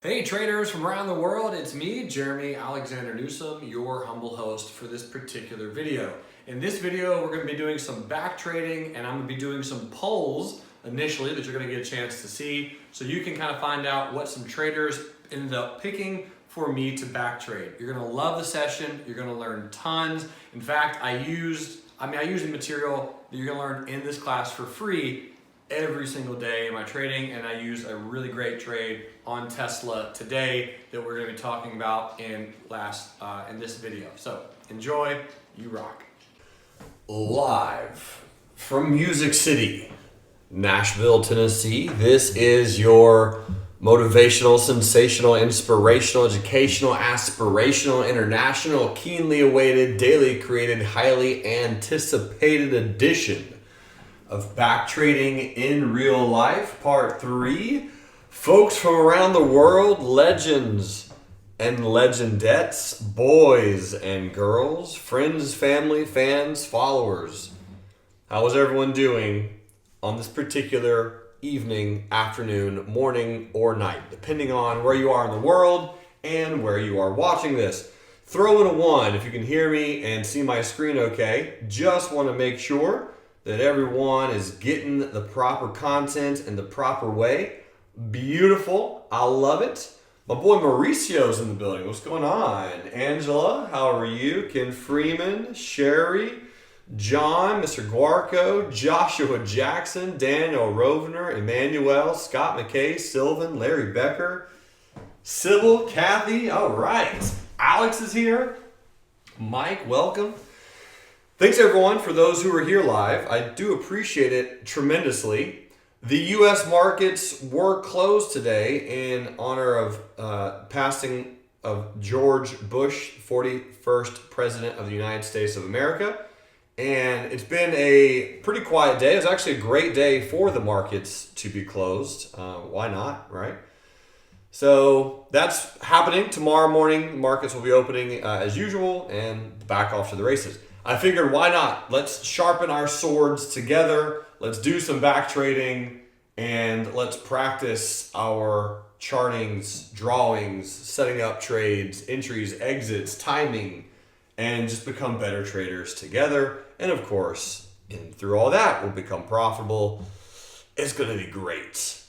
Hey traders from around the world, it's me, Jeremy Alexander Newsom, your humble host for this particular video. In this video, we're going to be doing some back trading and I'm going to be doing some polls initially that you're going to get a chance to see so you can kind of find out what some traders ended up picking for me to back trade. You're going to love the session, you're going to learn tons. In fact, I used the material that you're going to learn in this class for free every single day in my trading, and I use a really great trade on Tesla today that we're going to be talking about in this video. So enjoy, you rock. Live from Music City, Nashville, Tennessee. This is your motivational, sensational, inspirational, educational, aspirational, international, keenly awaited, daily created, highly anticipated edition of back trading in real life, part 3. Folks from around the world, legends and legendettes, boys and girls, friends, family, fans, followers. How is everyone doing on this particular evening, afternoon, morning, or night, depending on where you are in the world and where you are watching this? Throw in a 1 if you can hear me and see my screen okay. Just want to make sure that everyone is getting the proper content in the proper way. Beautiful. I love it. My boy Mauricio's in the building. What's going on? Angela, how are you? Ken Freeman, Sherry, John, Mr. Guarco, Joshua Jackson, Daniel Rovner, Emmanuel, Scott McKay, Sylvan, Larry Becker, Sybil, Kathy. All right. Alex is here. Mike, welcome. Thanks everyone for those who are here live. I do appreciate it tremendously. The U.S. markets were closed today in honor of passing of George Bush, 41st President of the United States of America. And it's been a pretty quiet day. It was actually a great day for the markets to be closed. Why not, right? So that's happening. Tomorrow morning, markets will be opening as usual and back off to the races. I figured, why not? Let's sharpen our swords together. Let's do some back trading and let's practice our chartings, drawings, setting up trades, entries, exits, timing, and just become better traders together. And of course, through all that, we'll become profitable. It's going to be great.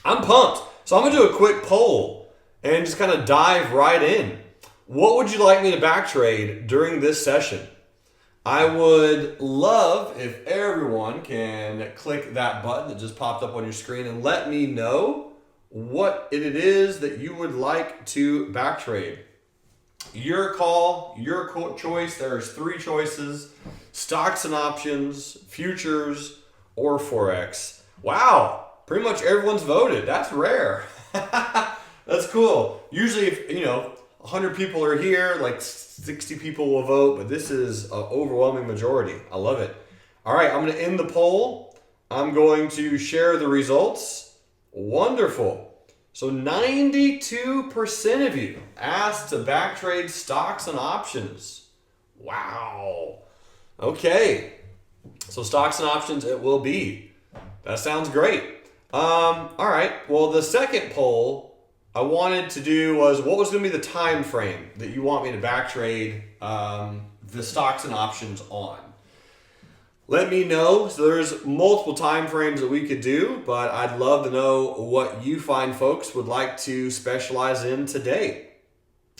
I'm pumped. So I'm going to do a quick poll and just kind of dive right in. What would you like me to back trade during this session? I would love if everyone can click that button that just popped up on your screen and let me know what it is that you would like to back trade. Your call, your choice. There's 3 choices: stocks and options, futures, or Forex. Wow, pretty much everyone's voted. That's rare. That's cool. Usually if 100 people are here, like 60 people will vote, but this is an overwhelming majority. I love it. All right, I'm going to end the poll. I'm going to share the results. Wonderful. So 92% of you asked to back trade stocks and options. Wow. Okay. So stocks and options it will be. That sounds great. All right. Well, the second poll I wanted to do was what was going to be the time frame that you want me to back trade the stocks and options on. Let me know. So there's multiple time frames that we could do, but I'd love to know what you fine folks would like to specialize in today.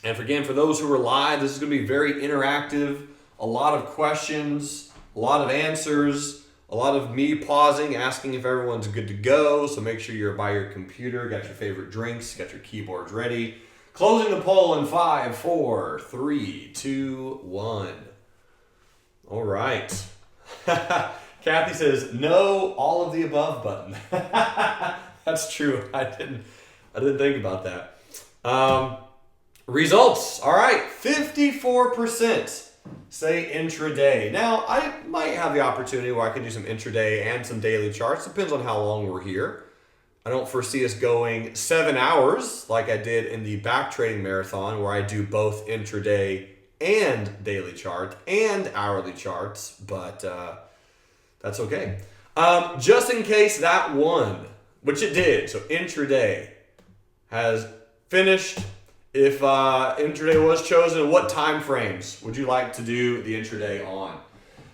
And for those who are live, this is going to be very interactive. A lot of questions, a lot of answers. A lot of me pausing, asking if everyone's good to go. So make sure you're by your computer, got your favorite drinks, got your keyboards ready. Closing the poll in 5, 4, 3, 2, 1. All right. Kathy says, no, all of the above button. That's true. I didn't think about that. Results. All right. 54%. Say intraday. Now, I might have the opportunity where I can do some intraday and some daily charts. Depends on how long we're here. I don't foresee us going 7 hours like I did in the back trading marathon where I do both intraday and daily chart and hourly charts, but that's okay. Just in case that won, which it did, so intraday. has finished. If intraday was chosen, what time frames would you like to do the intraday on?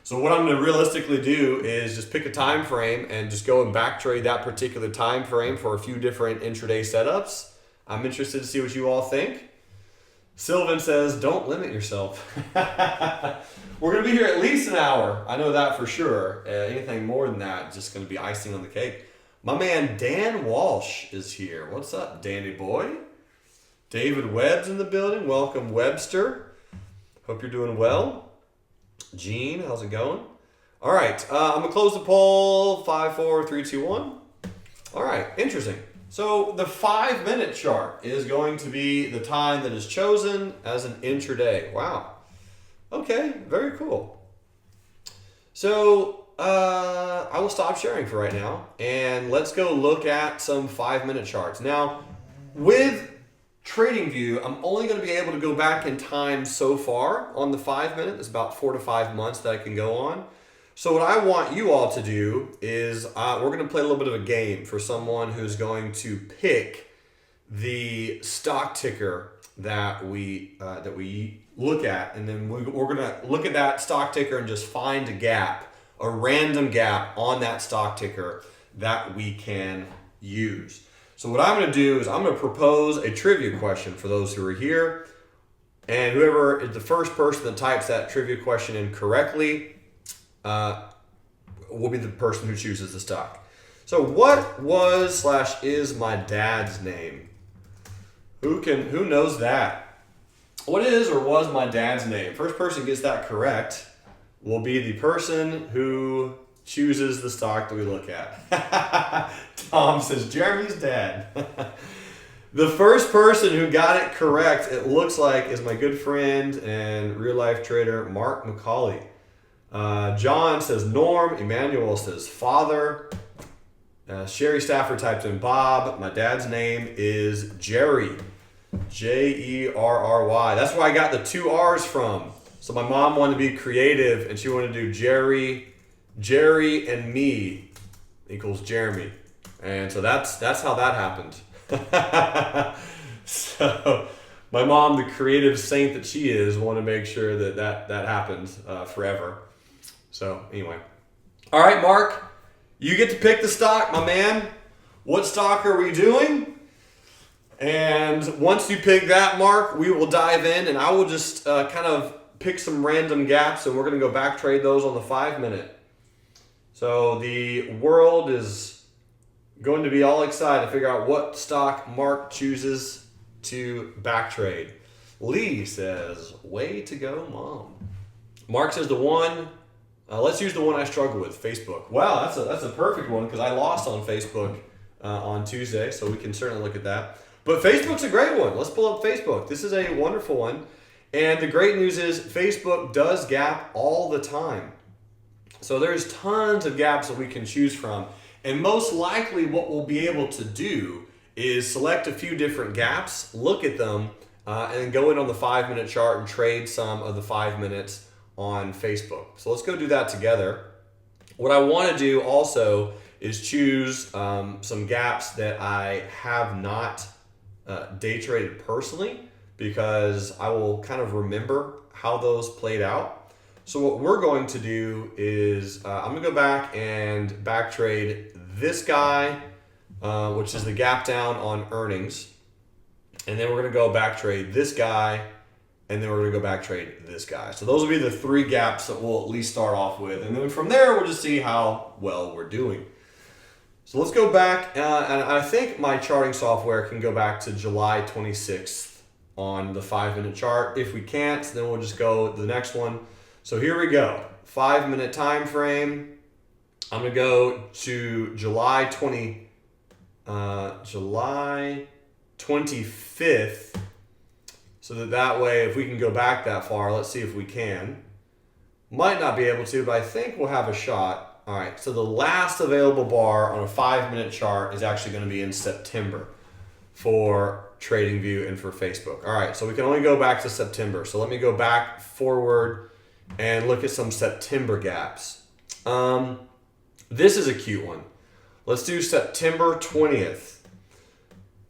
So what I'm going to realistically do is just pick a time frame and just go and back trade that particular time frame for a few different intraday setups. I'm interested to see what you all think. Sylvan says, don't limit yourself. We're going to be here at least an hour. I know that for sure. Anything more than that is just going to be icing on the cake. My man Dan Walsh is here. What's up, Danny boy? David Webb's in the building. Welcome, Webster. Hope you're doing well. Gene, how's it going? All right, I'm going to close the poll. 5, 4, 3, 2, 1. All right, interesting. So the 5-minute chart is going to be the time that is chosen as an intraday. Wow. Okay, very cool. So I will stop sharing for right now, and let's go look at some 5-minute charts. Now, with TradingView, I'm only going to be able to go back in time so far on the 5-minute. It's about 4 to 5 months that I can go on. So what I want you all to do is we're going to play a little bit of a game for someone who's going to pick the stock ticker that we look at, and then we're going to look at that stock ticker and just find a gap, a random gap on that stock ticker that we can use. So what I'm going to do is I'm going to propose a trivia question for those who are here, and whoever is the first person that types that trivia question in correctly will be the person who chooses the stock. So what was/is my dad's name? Who knows that? What is or was my dad's name? First person gets that correct will be the person who chooses the stock that we look at. Tom says Jeremy's dad. The first person who got it correct, it looks like, is my good friend and real life trader Mark McCauley. John says Norm. Emmanuel says father. Sherry Stafford types in Bob. My dad's name is Jerry. Jerry. That's where I got the 2 R's from. So my mom wanted to be creative and she wanted to do Jerry and me equals Jeremy. And so that's how that happened. So my mom, the creative saint that she is, wanted to make sure that happened forever. So anyway. All right, Mark, you get to pick the stock, my man. What stock are we doing? And once you pick that, Mark, we will dive in, and I will just kind of pick some random gaps, and we're going to go back trade those on the 5-minute. So the world is going to be all excited to figure out what stock Mark chooses to back trade. Lee says, way to go, Mom. Mark says the one, let's use the one I struggle with, Facebook. Wow, that's a perfect one because I lost on Facebook on Tuesday, so we can certainly look at that. But Facebook's a great one. Let's pull up Facebook. This is a wonderful one. And the great news is Facebook does gap all the time. So there's tons of gaps that we can choose from. And most likely what we'll be able to do is select a few different gaps, look at them, and then go in on the 5-minute chart and trade some of the 5 minutes on Facebook. So let's go do that together. What I want to do also is choose some gaps that I have not day traded personally, because I will kind of remember how those played out. So what we're going to do is I'm going to go back and back trade this guy, which is the gap down on earnings. And then we're going to go back trade this guy, and then we're going to go back trade this guy. So those will be the 3 gaps that we'll at least start off with. And then from there, we'll just see how well we're doing. So let's go back, and I think my charting software can go back to July 26th on the 5-minute chart. If we can't, then we'll just go to the next one. So here we go, 5-minute time frame. I'm gonna go to July 25th, so that way, if we can go back that far, let's see if we can. Might not be able to, but I think we'll have a shot. All right, so the last available bar on a 5-minute chart is actually going to be in September for TradingView and for Facebook. All right, so we can only go back to September. So let me go back forward and look at some September gaps. This is a cute one. Let's do September 20th.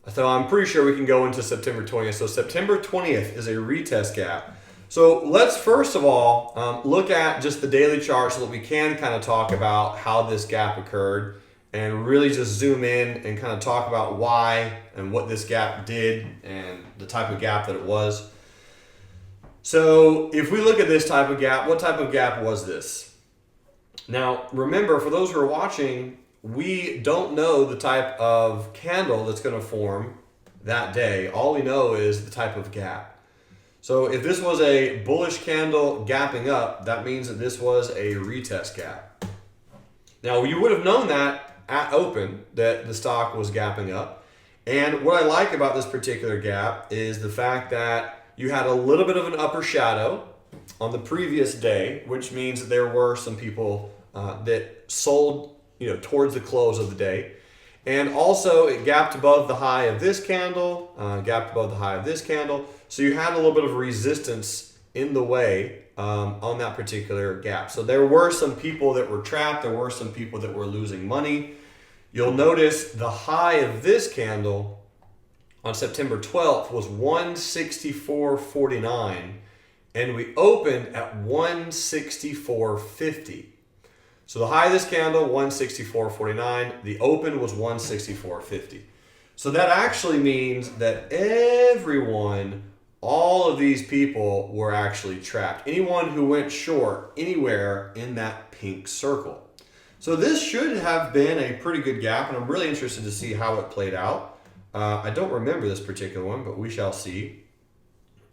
So I'm pretty sure we can go into September 20th. So September 20th is a retest gap. So let's first of all look at just the daily chart so that we can kind of talk about how this gap occurred and really just zoom in and kind of talk about why and what this gap did and the type of gap that it was. So if we look at this type of gap, what type of gap was this? Now remember, for those who are watching, we don't know the type of candle that's going to form that day. All we know is the type of gap. So if this was a bullish candle gapping up, that means that this was a retest gap. Now you would have known that at open that the stock was gapping up. And what I like about this particular gap is the fact that you had a little bit of an upper shadow on the previous day, which means that there were some people that sold towards the close of the day. And also it gapped above the high of this candle, gapped above the high of this candle. So you had a little bit of resistance in the way on that particular gap. So there were some people that were trapped. There were some people that were losing money. You'll notice the high of this candle on September 12th was 164.49, and we opened at 164.50. So the high of this candle, 164.49. The open was 164.50. So that actually means that everyone, all of these people were actually trapped. Anyone who went short anywhere in that pink circle. So this should have been a pretty good gap, and I'm really interested to see how it played out. I don't remember this particular one, but we shall see.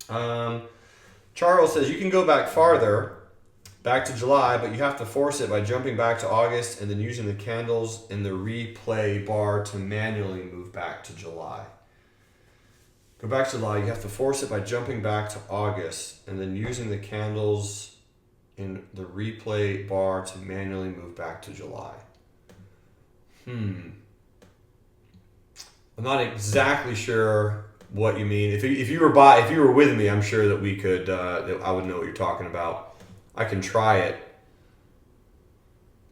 Charles says you can go back farther, back to July, but you have to force it by jumping back to August and then using the candles in the replay bar to manually move back to July. Go back to July, you have to force it by jumping back to August and then using the candles in the replay bar to manually move back to July. I'm not exactly sure what you mean. If you were with me, I'm sure that we could. I would know what you're talking about. I can try it.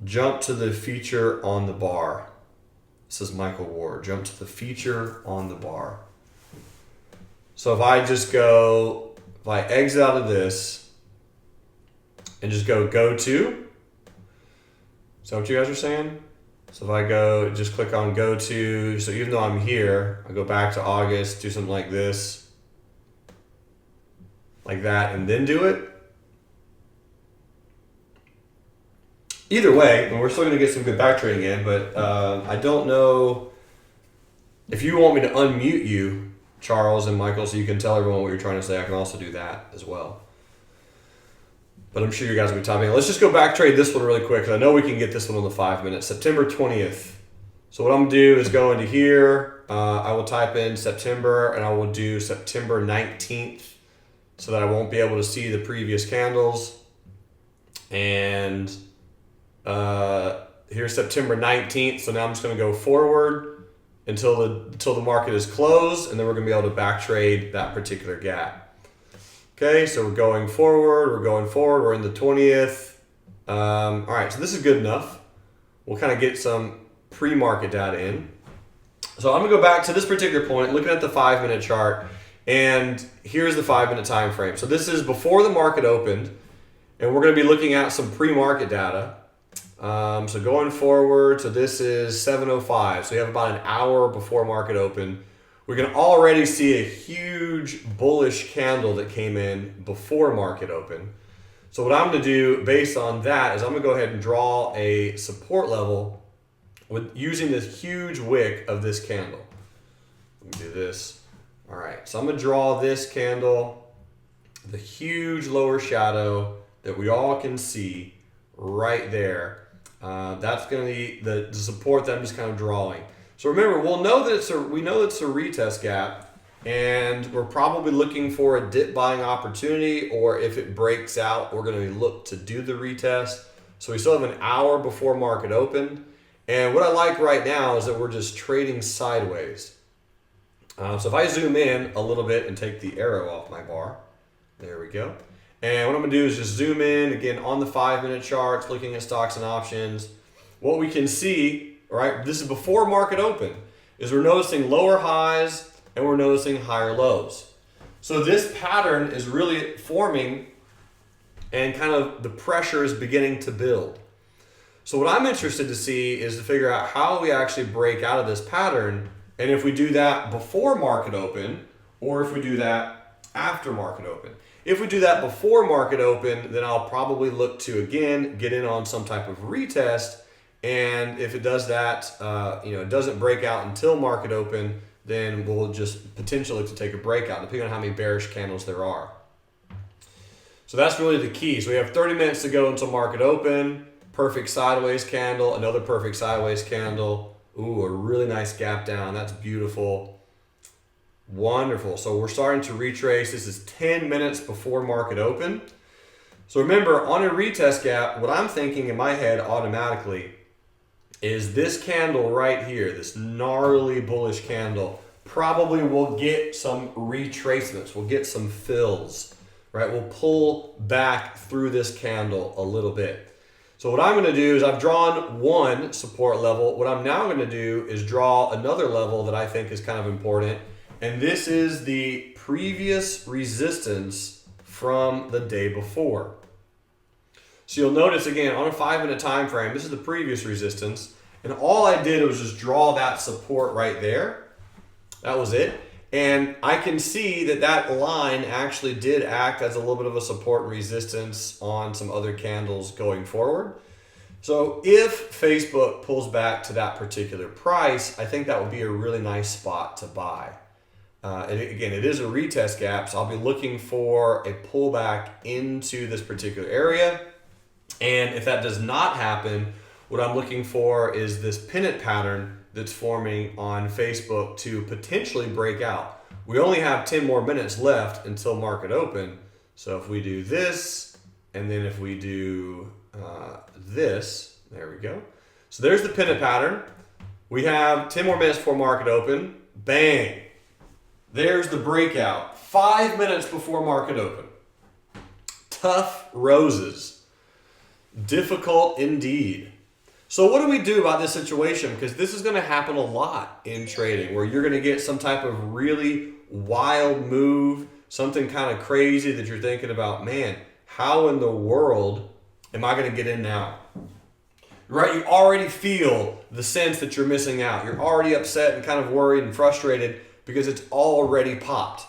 Jump to the feature on the bar. This is Michael Ward. Jump to the feature on the bar. So if I exit out of this and just go to, is that what you guys are saying? So if I just click on go to, so even though I'm here, I go back to August, do something like this, like that, and then do it. Either way, and we're still going to get some good back trading in, but I don't know if you want me to unmute you, Charles and Michael, so you can tell everyone what you're trying to say. I can also do that as well. But I'm sure you guys will be typing. Let's just go back trade this one really quick, because I know we can get this one on the 5 minutes. September 20th. So what I'm going to do is go into here. I will type in September, and I will do September 19th so that I won't be able to see the previous candles. And here's September 19th. So now I'm just going to go forward until the market is closed, and then we're going to be able to back trade that particular gap. Okay, so we're going forward, we're in the 20th. All right, so this is good enough. We'll kind of get some pre-market data in. So I'm gonna go back to this particular point, looking at the 5 minute chart, and here's the 5 minute time frame. So this is before the market opened, and we're gonna be looking at some pre-market data. So going forward, so this is 7:05, so you have about an hour before market open. We can already see a huge bullish candle that came in before market open. So what I'm going to do based on that is I'm going to go ahead and draw a support level with using this huge wick of this candle. Let me do this. All right, so I'm going to draw this candle, the huge lower shadow that we all can see right there. That's going to be the support that I'm just kind of drawing. So remember, we know that it's a retest gap, and we're probably looking for a dip buying opportunity, or if it breaks out, we're going to look to do the retest. So we still have an hour before market open. And what I like right now is that we're just trading sideways. So if I zoom in a little bit and take the arrow off my bar, there we go. And what I'm going to do is just zoom in again on the 5 minute charts, looking at stocks and options. What we can see, right, this is before market open, is we're noticing lower highs and we're noticing higher lows. So this pattern is really forming and kind of the pressure is beginning to build. So what I'm interested to see is to figure out how we actually break out of this pattern, and if we do that before market open or if we do that after market open. If we do that before market open, then I'll probably look to, again, get in on some type of retest, and if it does that, it doesn't break out until market open, then we'll just potentially look to take a breakout, depending on how many bearish candles there are. So that's really the key. So we have 30 minutes to go until market open. Perfect sideways candle, another perfect sideways candle. Ooh, a really nice gap down. That's beautiful. Wonderful. So we're starting to retrace. This is 10 minutes before market open. So remember, on a retest gap, what I'm thinking in my head automatically is this candle right here, this gnarly bullish candle, probably will get some retracements. We'll get some fills. Right, we'll pull back through this candle a little bit. So what I'm going to do is I've drawn one support level. What I'm now going to do is draw another level that I think is kind of important. And this is the previous resistance from the day before. So you'll notice again on a 5-minute time frame, this is the previous resistance. And all I did was just draw that support right there. That was it. And I can see that that line actually did act as a little bit of a support and resistance on some other candles going forward. So if Facebook pulls back to that particular price, I think that would be a really nice spot to buy. And again, it is a retest gap, so I'll be looking for a pullback into this particular area. And if that does not happen, what I'm looking for is this pennant pattern that's forming on Facebook to potentially break out. We only have 10 more minutes left until market open. So if we do this, and then if we do this, there we go. So there's the pennant pattern. We have 10 more minutes before market open. Bang. There's the breakout. 5 minutes before market open. Tough roses. Difficult indeed. So what do we do about this situation? Because this is going to happen a lot in trading, where you're going to get some type of really wild move, something kind of crazy that you're thinking about, man, how in the world am I going to get in now? Right? You already feel the sense that you're missing out. You're already upset and kind of worried and frustrated because it's already popped.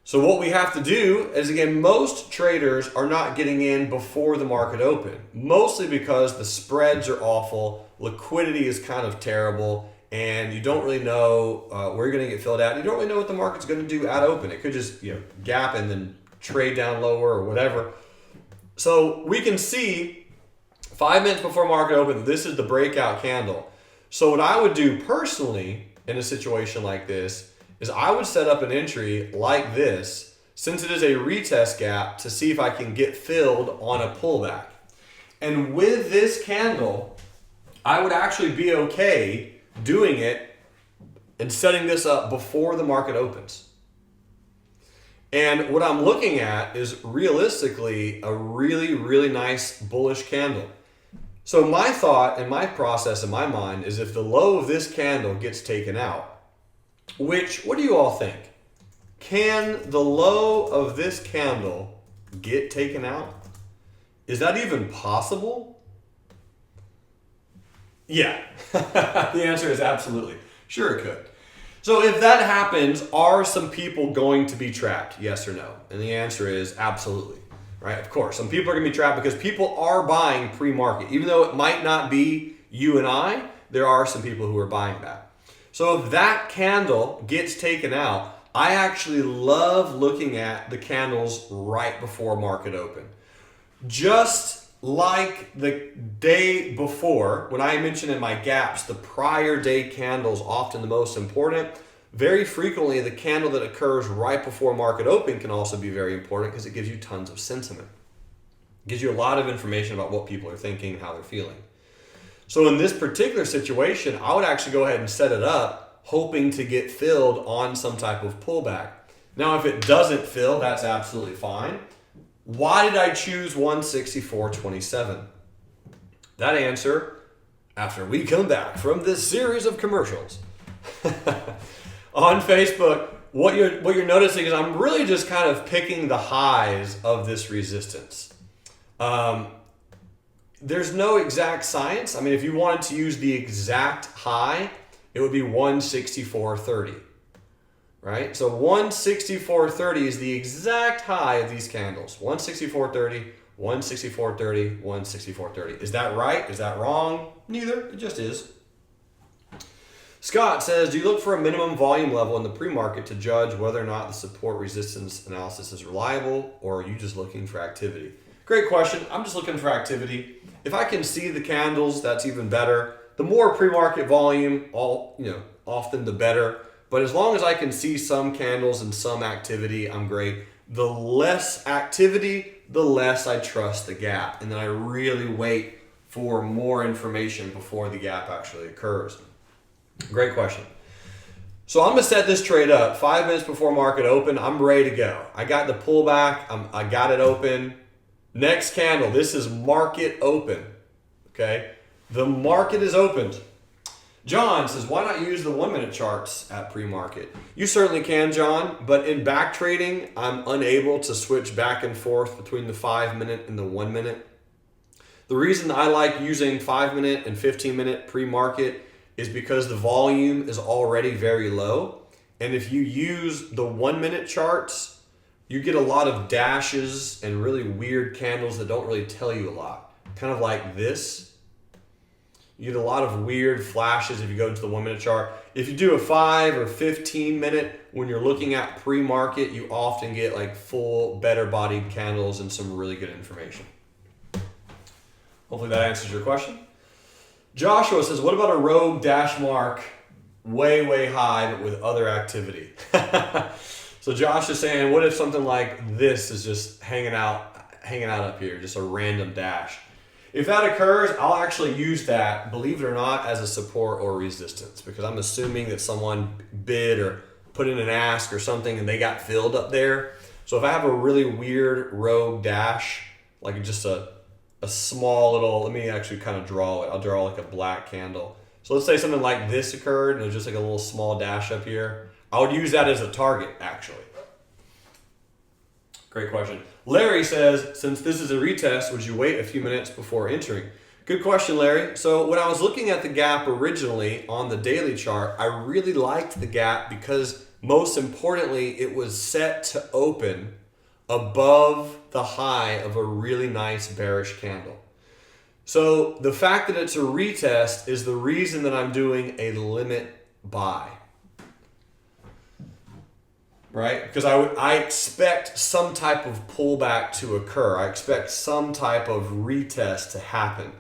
So what we have to do is, again, most traders are not getting in before the market open, mostly because the spreads are awful, liquidity is kind of terrible, and you don't really know where you're going to get filled out. You don't really know what the market's going to do at open. It could just gap and then trade down lower or whatever. So we can see 5 minutes before market open, this is the breakout candle. So what I would do personally in a situation like this is I would set up an entry like this, since it is a retest gap, to see if I can get filled on a pullback. And with this candle, I would actually be okay doing it and setting this up before the market opens. And what I'm looking at is realistically a really, really nice bullish candle. So my thought and my process in my mind is, if the low of this candle gets taken out, which, what do you all think? Can the low of this candle get taken out? Is that even possible? Yeah, the answer is absolutely. Sure it could. So if that happens, are some people going to be trapped? Yes or no? And the answer is absolutely. Right? Of course, some people are going to be trapped because people are buying pre-market. Even though it might not be you and I, there are some people who are buying that. So if that candle gets taken out, I actually love looking at the candles right before market open. Just like the day before, when I mentioned in my gaps, the prior day candle is often the most important. Very frequently, the candle that occurs right before market open can also be very important because it gives you tons of sentiment. It gives you a lot of information about what people are thinking and how they're feeling. So in this particular situation, I would actually go ahead and set it up hoping to get filled on some type of pullback. Now, if it doesn't fill, that's absolutely fine. Why did I choose 164.27? That answer after we come back from this series of commercials. On Facebook, what you're noticing is I'm really just kind of picking the highs of this resistance. There's no exact science. I mean, if you wanted to use the exact high, it would be 164.30, right? So 164.30 is the exact high of these candles. 164.30, 164.30, 164.30. Is that right? Is that wrong? Neither. It just is. Scott says, do you look for a minimum volume level in the pre-market to judge whether or not the support resistance analysis is reliable, or are you just looking for activity? Great question. I'm just looking for activity. If I can see the candles, that's even better. The more pre-market volume, often the better. But as long as I can see some candles and some activity, I'm great. The less activity, the less I trust the gap. And then I really wait for more information before the gap actually occurs. Great question. So I'm going to set this trade up 5 minutes before market open. I'm ready to go. I got the pullback. I got it open. Next candle. This is market open. Okay. The market is opened. John says, why not use the 1 minute charts at pre-market? You certainly can, John, but in back trading, I'm unable to switch back and forth between the 5 minute and the 1 minute. The reason I like using 5 minute and 15 minute pre-market is because the volume is already very low. And if you use the 1 minute charts, you get a lot of dashes and really weird candles that don't really tell you a lot. Kind of like this. You get a lot of weird flashes if you go into the 1 minute chart. If you do a 5 or 15 minute, when you're looking at pre-market, you often get like full, better bodied candles and some really good information. Hopefully that answers your question. Joshua says, what about a rogue dash mark way, way high but with other activity? So Josh is saying, what if something like this is just hanging out up here, just a random dash? If that occurs, I'll actually use that, believe it or not, as a support or resistance, because I'm assuming that someone bid or put in an ask or something and they got filled up there. So if I have a really weird rogue dash, like just a small little, let me actually kind of draw it. I'll draw like a black candle. So let's say something like this occurred and there's just like a little small dash up here. I would use that as a target, actually. Great question. Larry says, since this is a retest, would you wait a few minutes before entering? Good question, Larry. So when I was looking at the gap originally on the daily chart, I really liked the gap because most importantly, it was set to open above the high of a really nice bearish candle. So the fact that it's a retest is the reason that I'm doing a limit buy. Right? Because I expect some type of pullback to occur. I expect some type of retest to happen.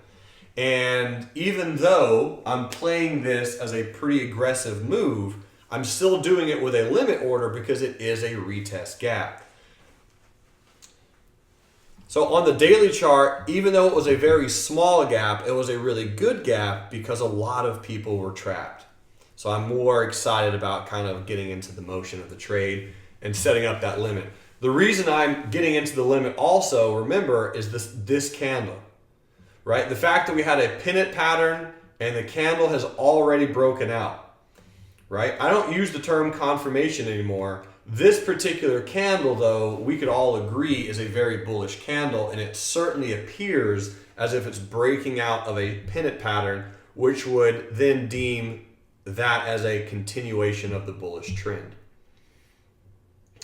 And even though I'm playing this as a pretty aggressive move, I'm still doing it with a limit order because it is a retest gap. So on the daily chart, even though it was a very small gap, it was a really good gap because a lot of people were trapped. So I'm more excited about kind of getting into the motion of the trade and setting up that limit. The reason I'm getting into the limit also, remember, is this candle, right? The fact that we had a pennant pattern and the candle has already broken out, right? I don't use the term confirmation anymore. This particular candle, though, we could all agree is a very bullish candle, and it certainly appears as if it's breaking out of a pennant pattern, which would then deem that as a continuation of the bullish trend.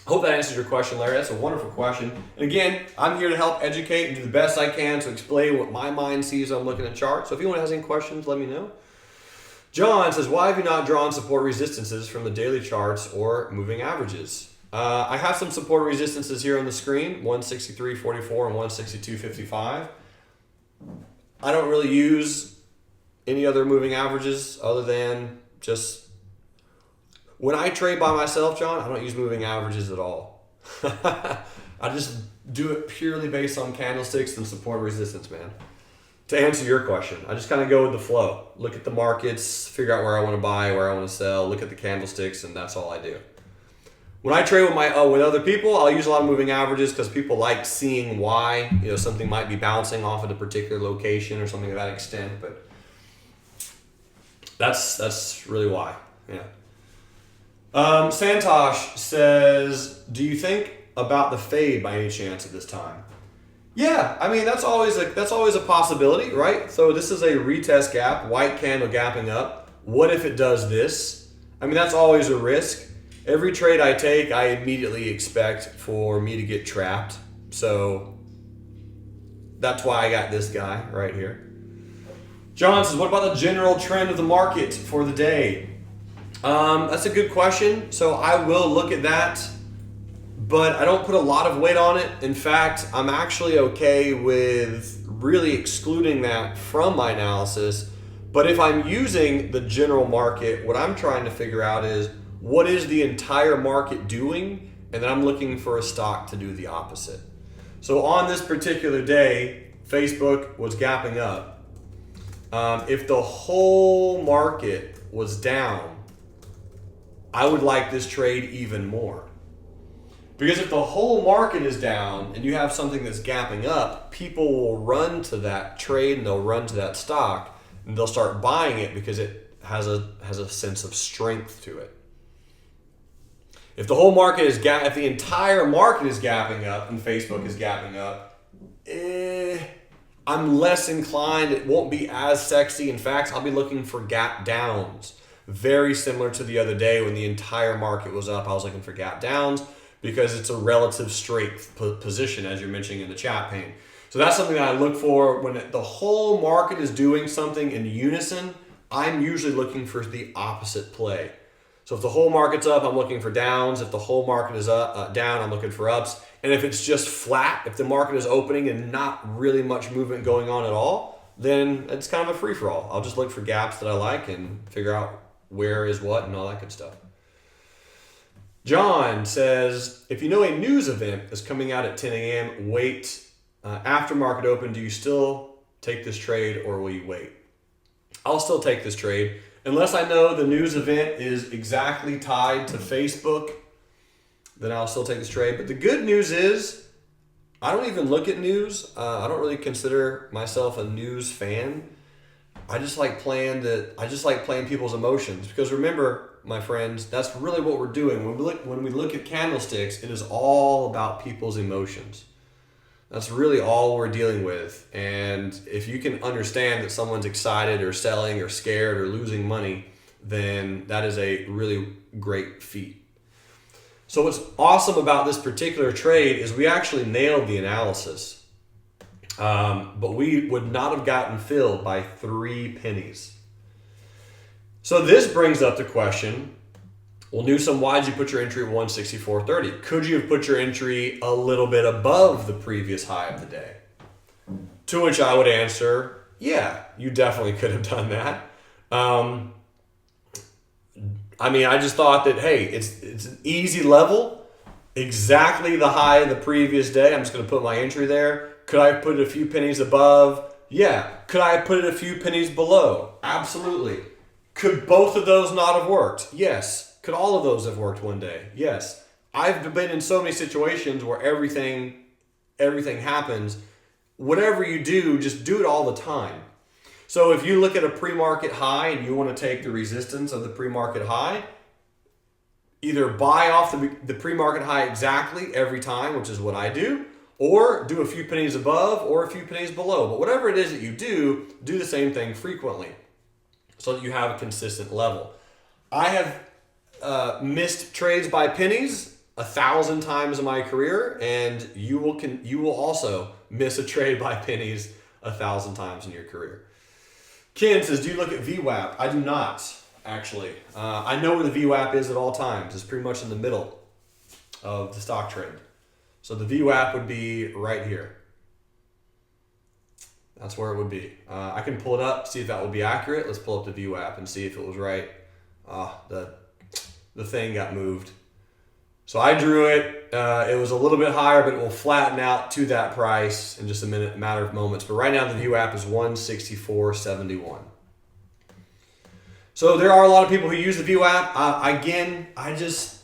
I hope that answers your question, Larry. That's a wonderful question. And again, I'm here to help educate and do the best I can to explain what my mind sees when I'm looking at charts. So if anyone has any questions, let me know. John says, why have you not drawn support resistances from the daily charts or moving averages? I have some support resistances here on the screen, 163.44 and 162.55. I don't really use any other moving averages other than just, when I trade by myself, John, I don't use moving averages at all. I just do it purely based on candlesticks and support and resistance, man. To answer your question, I just kind of go with the flow. Look at the markets, figure out where I want to buy, where I want to sell, look at the candlesticks, and that's all I do. When I trade with other people, I'll use a lot of moving averages because people like seeing why something might be bouncing off at a particular location or something of that extent. But That's really why. Yeah. Santosh says, do you think about the fade by any chance at this time? Yeah, I mean that's always a possibility, right? So this is a retest gap, white candle gapping up. What if it does this? I mean that's always a risk. Every trade I take, I immediately expect for me to get trapped. So that's why I got this guy right here. John says, what about the general trend of the market for the day? That's a good question. So I will look at that, but I don't put a lot of weight on it. In fact, I'm actually okay with really excluding that from my analysis. But if I'm using the general market, what I'm trying to figure out is what is the entire market doing? And then I'm looking for a stock to do the opposite. So on this particular day, Facebook was gapping up. If the whole market was down, I would like this trade even more. Because if the whole market is down and you have something that's gapping up, people will run to that trade and they'll run to that stock and they'll start buying it because it has a sense of strength to it. If the whole market is if the entire market is gapping up and Facebook is gapping up, I'm less inclined. It won't be as sexy. In fact, I'll be looking for gap downs. Very similar to the other day when the entire market was up, I was looking for gap downs because it's a relative strength position, as you're mentioning in the chat pane. So that's something that I look for when the whole market is doing something in unison. I'm usually looking for the opposite play. So if the whole market's up, I'm looking for downs. If the whole market is down, I'm looking for ups. And if it's just flat, if the market is opening and not really much movement going on at all, then it's kind of a free-for-all. I'll just look for gaps that I like and figure out where is what and all that good stuff. John says, if you know a news event is coming out at 10 a.m., wait. After market open, do you still take this trade or will you wait? I'll still take this trade. Unless I know the news event is exactly tied to Facebook, then I'll still take this trade. But the good news is I don't even look at news. I don't really consider myself a news fan. I just like playing people's emotions because remember, my friends, that's really what we're doing. When we look at candlesticks, it is all about people's emotions. That's really all we're dealing with. And if you can understand that someone's excited or selling or scared or losing money, then that is a really great feat. So what's awesome about this particular trade is we actually nailed the analysis. But we would not have gotten filled by 3 pennies. So this brings up the question, well, Newsom, why did you put your entry at 164.30? Could you have put your entry a little bit above the previous high of the day? To which I would answer, yeah, you definitely could have done that. I just thought that, hey, it's an easy level, exactly the high of the previous day. I'm just going to put my entry there. Could I have put it a few pennies above? Yeah. Could I have put it a few pennies below? Absolutely. Could both of those not have worked? Yes. Could all of those have worked one day? Yes. I've been in so many situations where everything happens. Whatever you do, just do it all the time. So if you look at a pre-market high and you want to take the resistance of the pre-market high, either buy off the pre-market high exactly every time, which is what I do, or do a few pennies above or a few pennies below. But whatever it is that you do the same thing frequently so that you have a consistent level. I have missed trades by pennies 1,000 times in my career, and you will also miss a trade by pennies 1,000 times in your career. Ken says, do you look at VWAP? I do not, actually. I know where the VWAP is at all times. It's pretty much in the middle of the stock trend. So the VWAP would be right here. That's where it would be. I can pull it up, see if that would be accurate. Let's pull up the VWAP and see if it was right. The thing got moved. So I drew it. It was a little bit higher, but it will flatten out to that price in just a matter of moments. But right now the VWAP is 164.71. So there are a lot of people who use the VWAP. Again, I just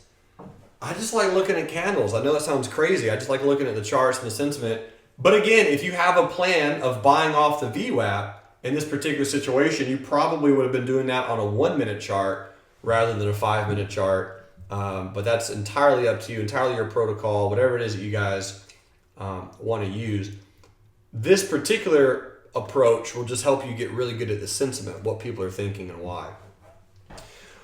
like looking at candles. I know that sounds crazy. I just like looking at the charts and the sentiment. But again, if you have a plan of buying off the VWAP, in this particular situation, you probably would have been doing that on a 1-minute chart rather than a 5-minute chart. But that's entirely up to you, entirely your protocol, whatever it is that you guys want to use. This particular approach will just help you get really good at the sentiment, what people are thinking and why.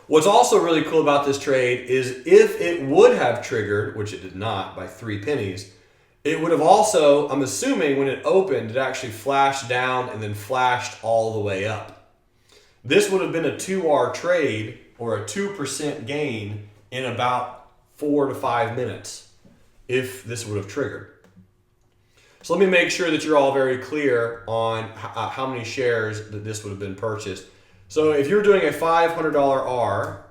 What's also really cool about this trade is if it would have triggered, which it did not, by 3 pennies, it would have also, I'm assuming when it opened, it actually flashed down and then flashed all the way up. This would have been a 2R trade or a 2% gain in about 4 to 5 minutes if this would have triggered. So let me make sure that you're all very clear on how many shares that this would have been purchased. So if you're doing a $500 R,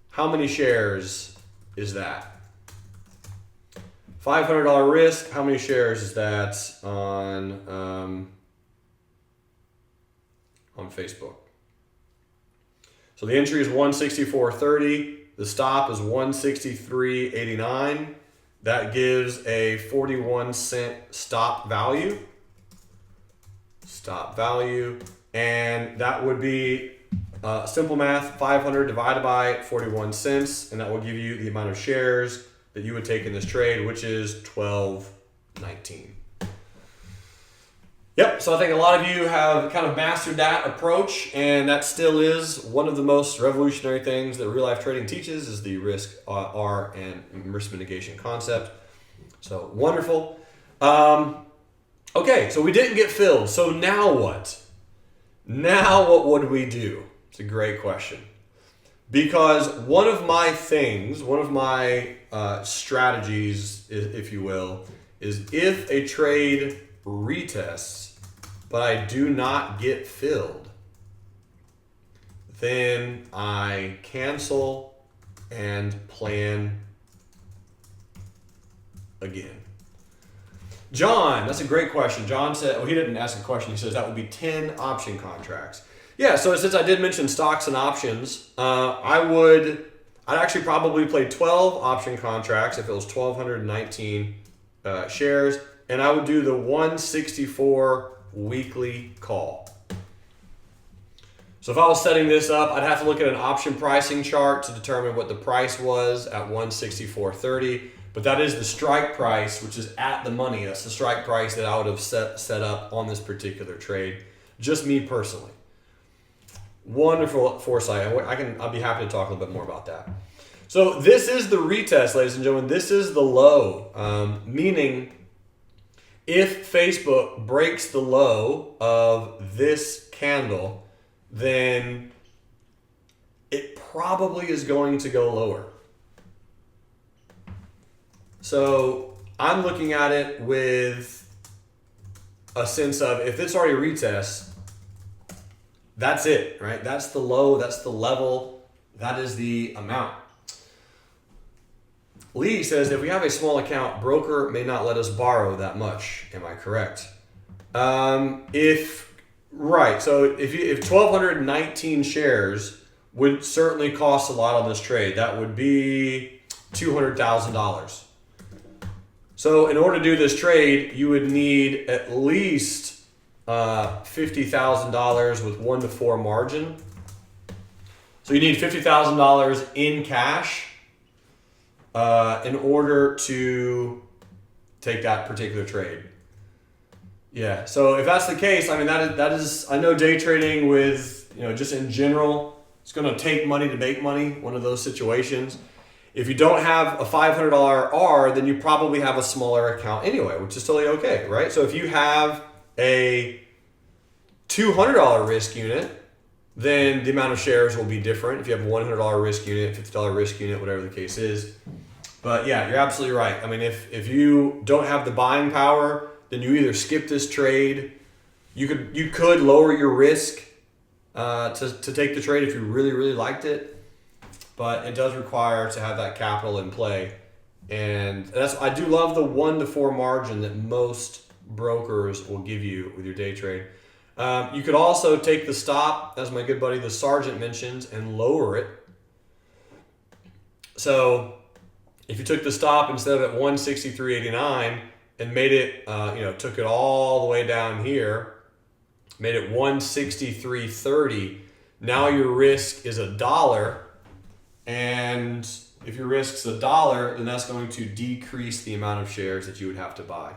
how many shares is that? $500 risk, how many shares is that on Facebook? So the entry is 164.30. The stop is 163.89. That gives a 41-cent stop value. Stop value. And that would be simple math, 500 divided by 41 cents. And that will give you the amount of shares that you would take in this trade, which is 12.19. Yep, so I think a lot of you have kind of mastered that approach, and that still is one of the most revolutionary things that real-life trading teaches is the risk R and risk mitigation concept. So wonderful. Okay, so we didn't get filled. So now what? Now what would we do? It's a great question. Because one of my strategies, if you will, is if a trade retests, but I do not get filled, then I cancel and plan again. John, that's a great question. John said, well, he didn't ask a question. He says that would be 10 option contracts. Yeah, so since I did mention stocks and options, I'd actually probably play 12 option contracts if it was 1,219 shares, and I would do the 164 weekly call. So if I was setting this up, I'd have to look at an option pricing chart to determine what the price was at 164.30, but that is the strike price, which is at the money. That's the strike price that I would have set up on this particular trade, just me personally. Wonderful foresight. I'll be happy to talk a little bit more about that. So this is the retest, ladies and gentlemen. This is the low, meaning if Facebook breaks the low of this candle, then it probably is going to go lower. So I'm looking at it with a sense of if it's already retest, that's it, right? That's the low, that's the level, that is the amount. Lee says, if we have a small account, broker may not let us borrow that much. Am I correct? If 1,219 shares would certainly cost a lot on this trade. That would be $200,000. So in order to do this trade, you would need at least $50,000 with 1 to 4 margin. So you need $50,000 in cash in order to take that particular trade. Yeah, so if that's the case, I mean, that is I know day trading with, just in general, it's going to take money to make money, one of those situations. If you don't have a $500 R, then you probably have a smaller account anyway, which is totally okay, right? So if you have a $200 risk unit, then the amount of shares will be different. If you have a $100 risk unit, $50 risk unit, whatever the case is. But yeah, you're absolutely right. I mean, if you don't have the buying power, then you either skip this trade. You could lower your risk to take the trade if you really, really liked it. But it does require to have that capital in play. And I do love the 1 to 4 margin that most brokers will give you with your day trade. You could also take the stop, as my good buddy the Sergeant mentions, and lower it. So if you took the stop instead of at 163.89 and made it, took it all the way down here made it 163.30. Now your risk is $1, and if your risk's $1, then that's going to decrease the amount of shares that you would have to buy.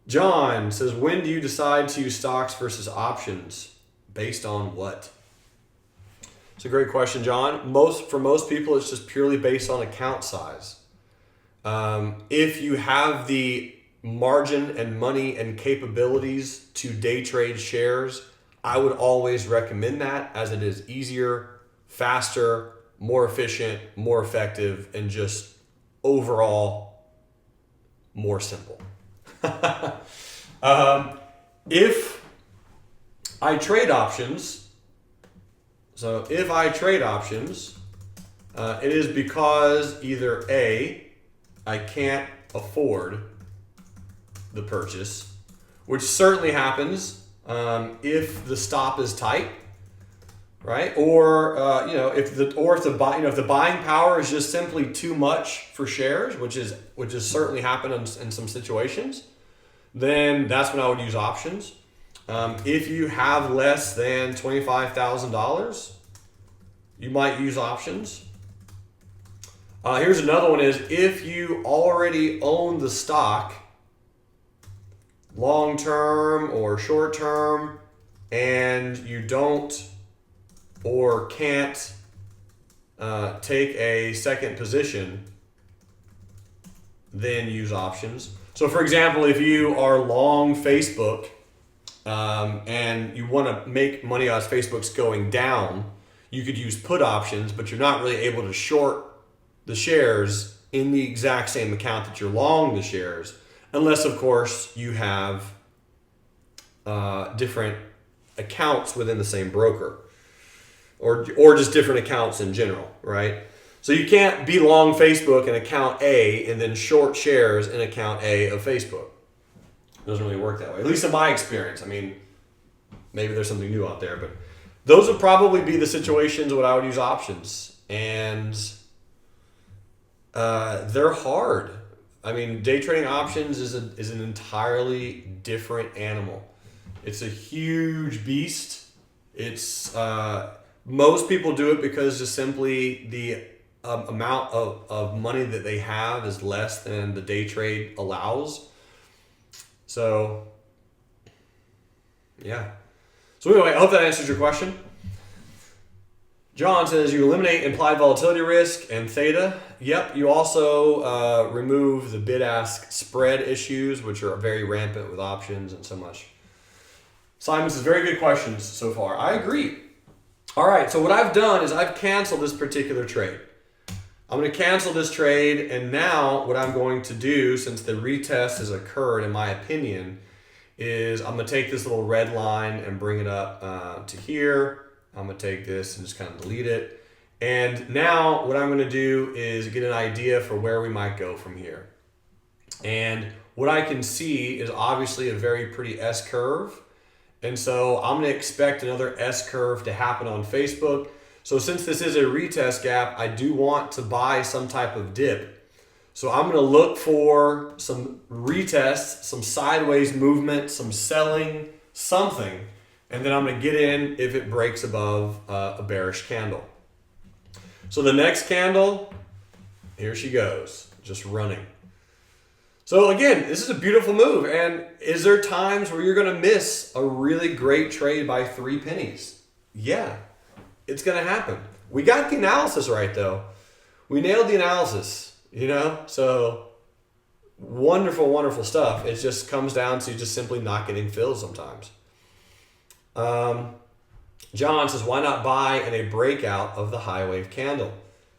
John says, when do you decide to use stocks versus options? Based on what? It's a great question, John. For most people, it's just purely based on account size. If you have the margin and money and capabilities to day trade shares, I would always recommend that, as it is easier, faster, more efficient, more effective, and just overall more simple. If I trade options, it is because either A, I can't afford the purchase, which certainly happens if the stop is tight, right? Or if the buying power is just simply too much for shares, which is certainly happened in some situations, then that's when I would use options. If you have less than $25,000, you might use options. Here's another one: is if you already own the stock, long term or short term, and you don't or can't take a second position, then use options. So for example, if you are long Facebook and you want to make money as Facebook's going down, you could use put options, but you're not really able to short the shares in the exact same account that you're long the shares, unless of course you have different accounts within the same broker, or just different accounts in general, right? So you can't be long Facebook in account A and then short shares in account A of Facebook. It doesn't really work that way, at least in my experience. I mean, maybe there's something new out there, but those would probably be the situations where I would use options. And they're hard. I mean, day trading options is an entirely different animal. It's a huge beast. It's most people do it because just simply the amount of money that they have is less than the day trade allows. So, yeah. So anyway, I hope that answers your question. John says you eliminate implied volatility risk and theta. Yep, you also remove the bid-ask spread issues, which are very rampant with options and so much. Simon says, very good questions so far. I agree. All right, so what I've done is I've canceled this particular trade. I'm going to cancel this trade, and now what I'm going to do, since the retest has occurred, in my opinion, is I'm going to take this little red line and bring it up to here. I'm going to take this and just kind of delete it. And now what I'm going to do is get an idea for where we might go from here. And what I can see is obviously a very pretty S-curve. And so I'm going to expect another S-curve to happen on Facebook. So since this is a retest gap, I do want to buy some type of dip. So I'm going to look for some retests, some sideways movement, some selling, something. And then I'm going to get in if it breaks above a bearish candle. So the next candle, here she goes, just running. So again, this is a beautiful move. And is there times where you're going to miss a really great trade by 3 pennies? Yeah, it's going to happen. We got the analysis right, though. We nailed the analysis, So wonderful, wonderful stuff. It just comes down to just simply not getting filled sometimes. John says, why not buy in a breakout of the high wave candle?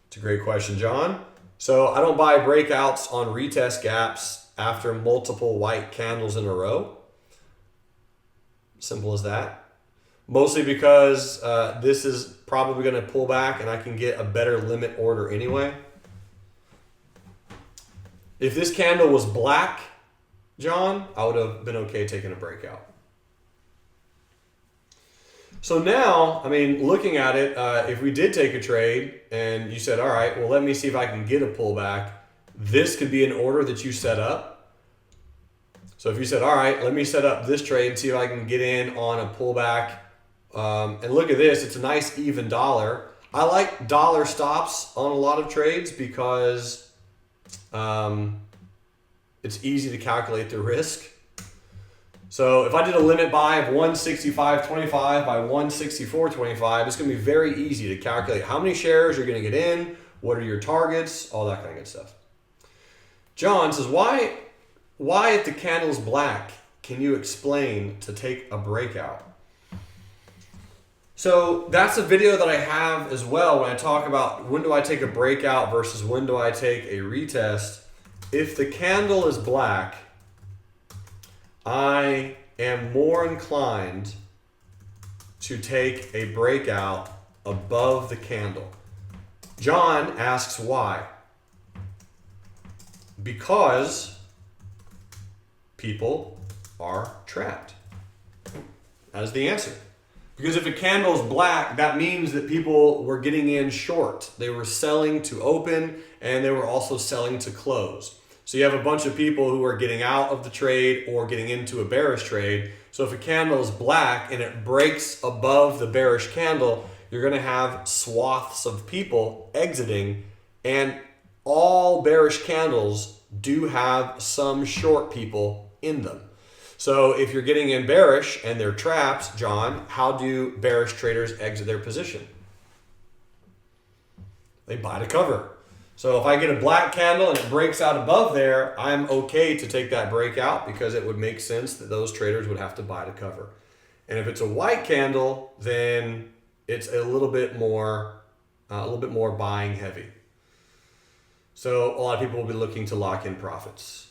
It's a great question, John. So I don't buy breakouts on retest gaps after multiple white candles in a row. Simple as that. Mostly because this is probably going to pull back and I can get a better limit order anyway. If this candle was black, John, I would have been okay taking a breakout. So now, looking at it, if we did take a trade and you said, all right, well, let me see if I can get a pullback. This could be an order that you set up. So if you said, all right, let me set up this trade and see if I can get in on a pullback. And look at this, it's a nice even dollar. I like dollar stops on a lot of trades because it's easy to calculate the risk. So if I did a limit buy of 165.25 by 164.25, it's going to be very easy to calculate how many shares you're going to get in, what are your targets, all that kind of good stuff. John says, why if the candle is black, can you explain to take a breakout? So that's a video that I have as well when I talk about when do I take a breakout versus when do I take a retest. If the candle is black, I am more inclined to take a breakout above the candle. John asks why. Because people are trapped. That is the answer. Because if a candle is black, that means that people were getting in short. They were selling to open and they were also selling to close. So you have a bunch of people who are getting out of the trade or getting into a bearish trade. So if a candle is black and it breaks above the bearish candle, you're going to have swaths of people exiting, and all bearish candles do have some short people in them. So if you're getting in bearish and they're trapped, John, how do bearish traders exit their position? They buy to cover. So if I get a black candle and it breaks out above there, I'm okay to take that breakout because it would make sense that those traders would have to buy to cover. And if it's a white candle, then it's a little bit more buying heavy. So a lot of people will be looking to lock in profits.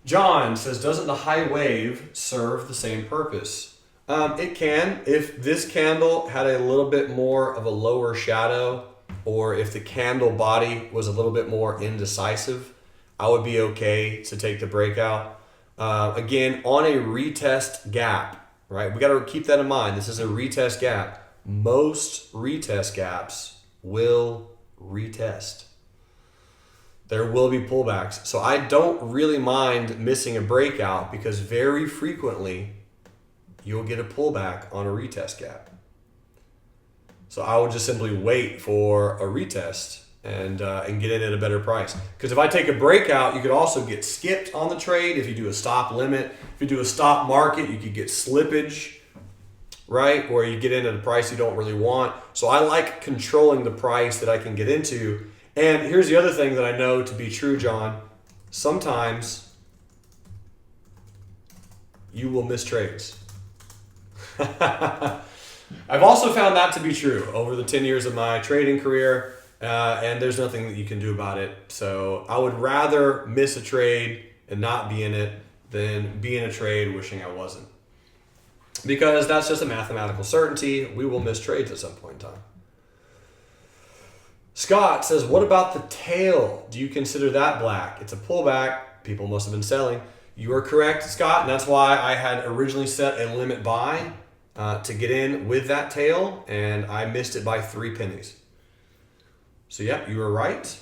John says, doesn't the high wave serve the same purpose? It can. If this candle had a little bit more of a lower shadow, or if the candle body was a little bit more indecisive, I would be okay to take the breakout. Again, on a retest gap, right? We got to keep that in mind. This is a retest gap. Most retest gaps will retest. There will be pullbacks. So I don't really mind missing a breakout because very frequently you'll get a pullback on a retest gap. So I would just simply wait for a retest and get in at a better price. Because if I take a breakout, you could also get skipped on the trade. If you do a stop limit, if you do a stop market, you could get slippage, right? Or you get in at a price you don't really want. So I like controlling the price that I can get into. And here's the other thing that I know to be true, John. Sometimes you will miss trades. I've also found that to be true over the 10 years of my trading career, and there's nothing that you can do about it. So I would rather miss a trade and not be in it than be in a trade wishing I wasn't. Because that's just a mathematical certainty. We will miss trades at some point in time. Scott says, what about the tail? Do you consider that black? It's a pullback. People must have been selling. You are correct, Scott, and that's why I had originally set a limit buy to get in with that tail, and I missed it by 3 pennies. So yeah, you were right.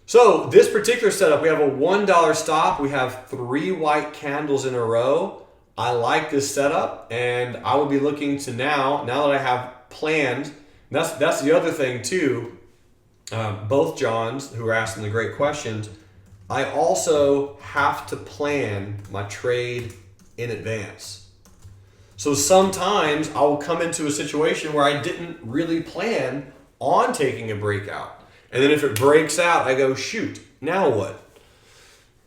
So this particular setup, we have a $1 stop. We have 3 white candles in a row. I like this setup, and I will be looking to now that I have planned. That's the other thing too. Both Johns who are asking the great questions, I also have to plan my trade in advance. So sometimes I will come into a situation where I didn't really plan on taking a breakout. And then if it breaks out, I go, shoot, now what?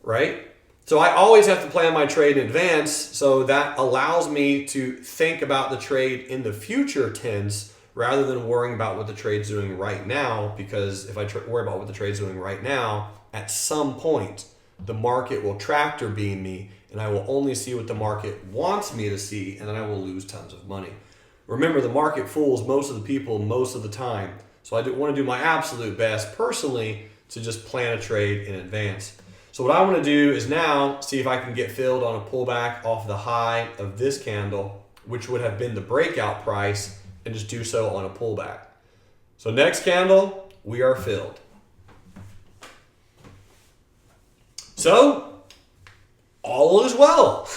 Right? So I always have to plan my trade in advance. So that allows me to think about the trade in the future tense rather than worrying about what the trade's doing right now. Because if I worry about what the trade's doing right now, at some point, the market will tractor beam me and I will only see what the market wants me to see, and then I will lose tons of money. Remember, the market fools most of the people most of the time. So I want to do my absolute best personally to just plan a trade in advance. So what I want to do is now see if I can get filled on a pullback off the high of this candle, which would have been the breakout price, and just do so on a pullback. So next candle, we are filled. So all all is well,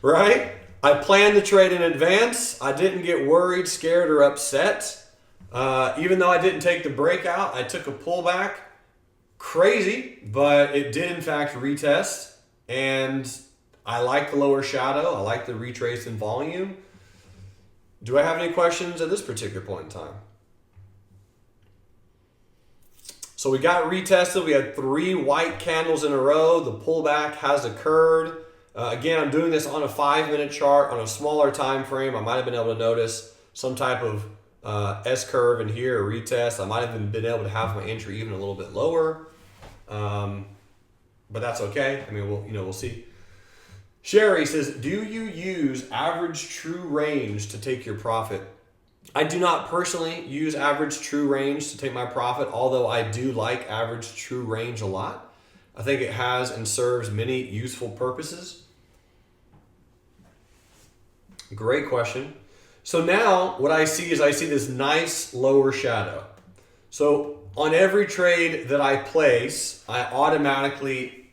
right? I planned the trade in advance. I didn't get worried, scared, or upset. Even though I didn't take the breakout, I took a pullback. Crazy, but it did in fact retest, and I like the lower shadow. I like the retrace in volume. Do I have any questions at this particular point in time? So we got retested. We had 3 white candles in a row. The pullback has occurred. Again, I'm doing this on a 5-minute chart on a smaller time frame. I might have been able to notice some type of S-curve in here, a retest. I might have even been able to have my entry even a little bit lower, but that's okay. I mean, we'll see. Sherry says, do you use average true range to take your profit? I do not personally use average true range to take my profit, although I do like average true range a lot. I think it has and serves many useful purposes. Great question. So now what I see is this nice lower shadow. So on every trade that I place, I automatically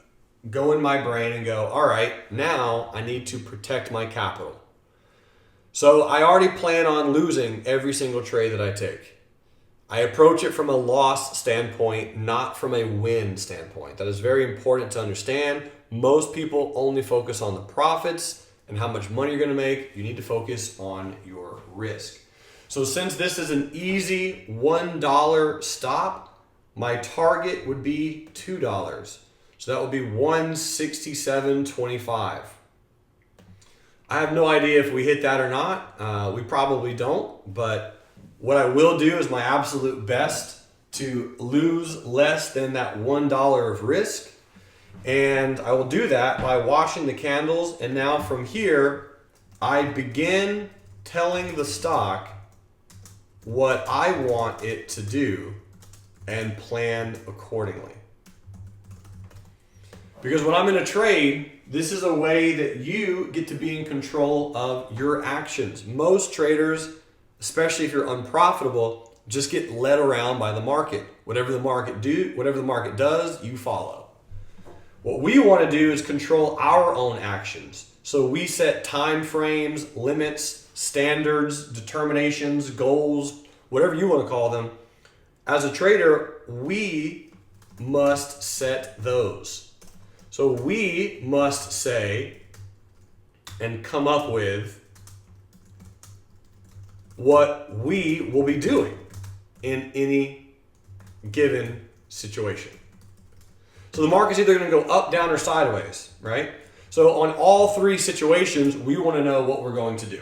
go in my brain and go, all right, now I need to protect my capital. So I already plan on losing every single trade that I take. I approach it from a loss standpoint, not from a win standpoint. That is very important to understand. Most people only focus on the profits and how much money you're going to make. You need to focus on your risk. So since this is an easy $1 stop, my target would be $2. So that would be 167.25. I have no idea if we hit that or not. We probably don't, but what I will do is my absolute best to lose less than that $1 of risk. And I will do that by watching the candles. And now from here, I begin telling the stock what I want it to do and plan accordingly. Because when I'm in a trade, this is a way that you get to be in control of your actions. Most traders, especially if you're unprofitable, just get led around by the market. Whatever the market does, you follow. What we want to do is control our own actions. So we set time frames, limits, standards, determinations, goals, whatever you want to call them. As a trader, we must set those. So we must say and come up with what we will be doing in any given situation. So the market's either going to go up, down, or sideways, right? So on all 3 situations, we want to know what we're going to do.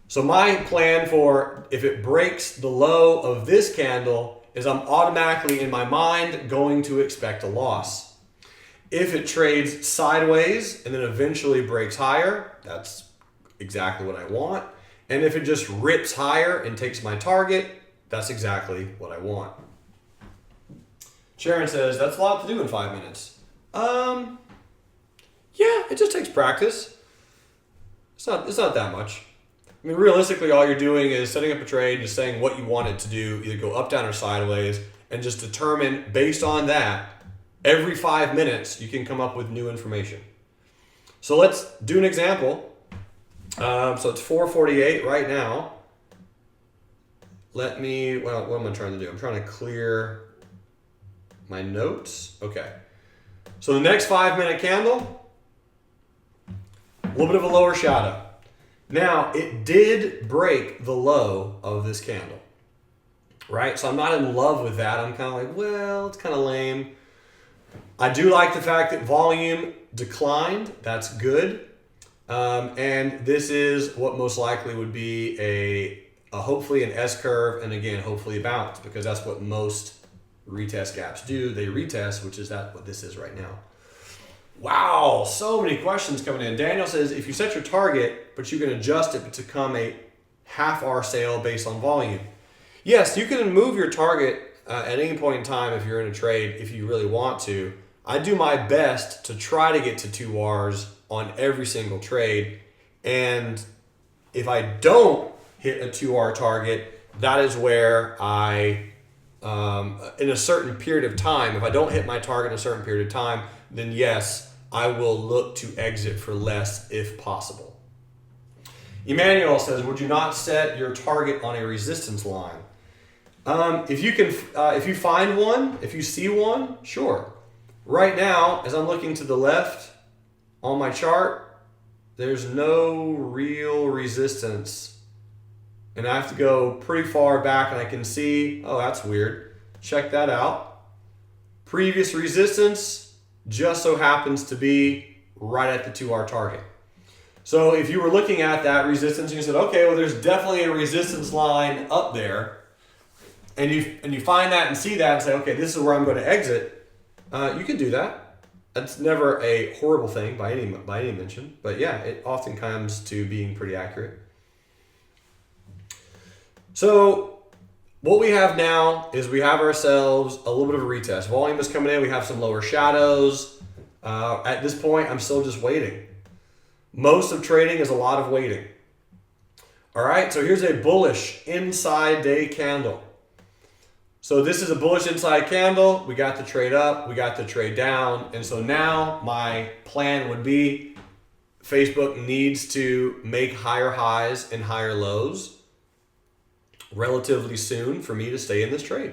So my plan for if it breaks the low of this candle is I'm automatically in my mind going to expect a loss. If it trades sideways and then eventually breaks higher, that's exactly what I want. And if it just rips higher and takes my target, that's exactly what I want. Sharon says, that's a lot to do in 5 minutes. Yeah, it just takes practice. It's not that much. I mean, realistically, all you're doing is setting up a trade, just saying what you want it to do, either go up, down, or sideways, and just determine based on that, every 5 minutes, you can come up with new information. So let's do an example. So it's 4:48 right now. What am I trying to do? I'm trying to clear my notes. Okay. So the next 5-minute candle, a little bit of a lower shadow. Now, it did break the low of this candle, right? So I'm not in love with that. I'm kind of like, well, it's kind of lame. I do like the fact that volume declined. That's good. And this is what most likely would be a hopefully an S-curve, and again, hopefully a bounce, because that's what most retest gaps do. They retest, which is what this is right now. Wow, so many questions coming in. Daniel says, if you set your target, but you can adjust it to come a half-hour sale based on volume. Yes, you can move your target at any point in time if you're in a trade, if you really want to. I do my best to try to get to 2 Rs on every single trade. And if I don't hit a 2R target, that is where I, in a certain period of time, if I don't hit my target in a certain period of time, then yes, I will look to exit for less if possible. Emmanuel says, would you not set your target on a resistance line? If you find one, if you see one, sure. Right now, as I'm looking to the left on my chart, there's no real resistance. And I have to go pretty far back and I can see, oh, that's weird. Check that out. Previous resistance just so happens to be right at the 2-hour target. So if you were looking at that resistance and you said, okay, well, there's definitely a resistance line up there, and you find that and see that and say, okay, this is where I'm going to exit, you can do that. That's never a horrible thing by any mention, but yeah, it often comes to being pretty accurate. So what we have now is we have ourselves a little bit of a retest. Volume is coming in. We have some lower shadows. At this point, I'm still just waiting. Most of trading is a lot of waiting. All right, so here's a bullish inside day candle. So this is a bullish inside candle. We got the trade up, we got the trade down. And so now my plan would be Facebook needs to make higher highs and higher lows relatively soon for me to stay in this trade.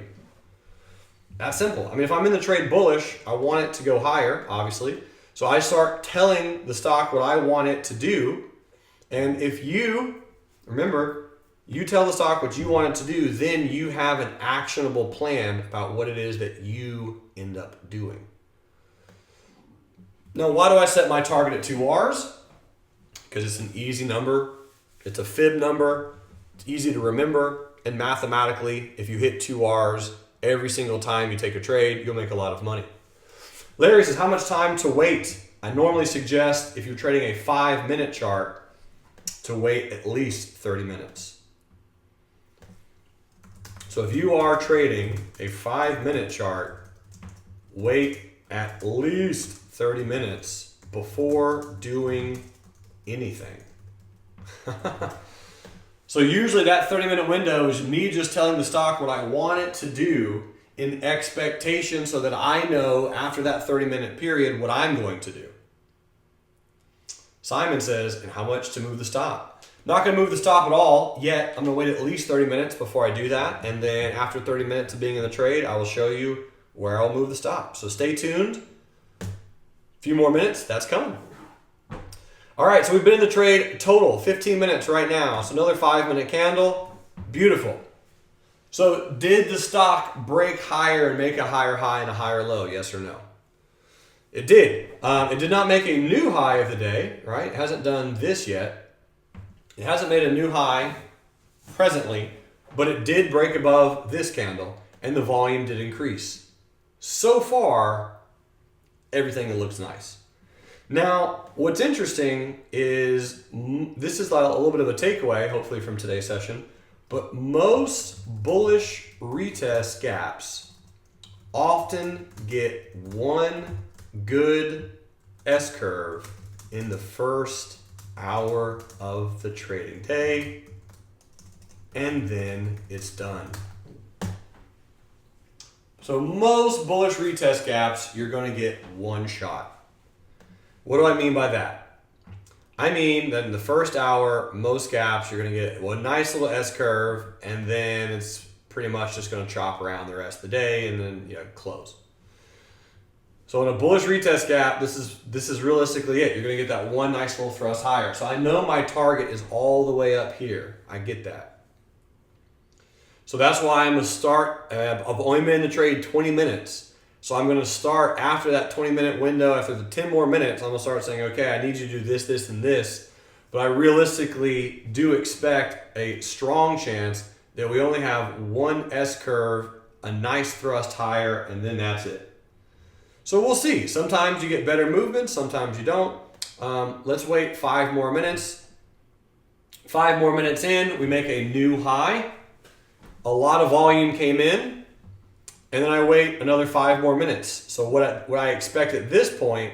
That's simple. I mean, if I'm in the trade bullish, I want it to go higher, obviously. So I start telling the stock what I want it to do. And if you, remember, you tell the stock what you want it to do, then you have an actionable plan about what it is that you end up doing. Now, why do I set my target at 2 Rs? Because it's an easy number. It's a fib number. It's easy to remember. And mathematically, if you hit 2 Rs every single time you take a trade, you'll make a lot of money. Larry says, how much time to wait? I normally suggest if you're trading a 5-minute chart to wait at least 30 minutes. So if you are trading a 5-minute chart, wait at least 30 minutes before doing anything. So usually that 30-minute window is me just telling the stock what I want it to do in expectation so that I know after that 30-minute period what I'm going to do. Simon says, and how much to move the stop? Not going to move the stop at all yet. I'm going to wait at least 30 minutes before I do that. And then after 30 minutes of being in the trade, I will show you where I'll move the stop. So stay tuned. A few more minutes, that's coming. All right, so we've been in the trade total 15 minutes right now. So another 5-minute candle. Beautiful. So did the stock break higher and make a higher high and a higher low? Yes or no? It did. It did not make a new high of the day, right? It hasn't done this yet. It hasn't made a new high presently, but it did break above this candle and the volume did increase. So far, everything looks nice. Now, what's interesting is this is a little bit of a takeaway, hopefully from today's session, but most bullish retest gaps often get one good S-curve in the first hour of the trading day, and then it's done. So most bullish retest gaps, you're going to get one shot. What do I mean by that? I mean that in the first hour, most gaps, you're going to get one nice little S-curve, and then it's pretty much just going to chop around the rest of the day and then close. So in a bullish retest gap, this is realistically it. You're going to get that one nice little thrust higher. So I know my target is all the way up here. I get that. So that's why I'm going to start. I've only been in the trade 20 minutes. So I'm going to start after that 20-minute window. After the 10 more minutes, I'm going to start saying, okay, I need you to do this, this, and this. But I realistically do expect a strong chance that we only have one S-curve, a nice thrust higher, and then that's it. So we'll see. Sometimes you get better movement, sometimes you don't. Let's wait 5 more minutes. 5 more minutes in, we make a new high. A lot of volume came in, and then I wait another 5 more minutes. So what I expect at this point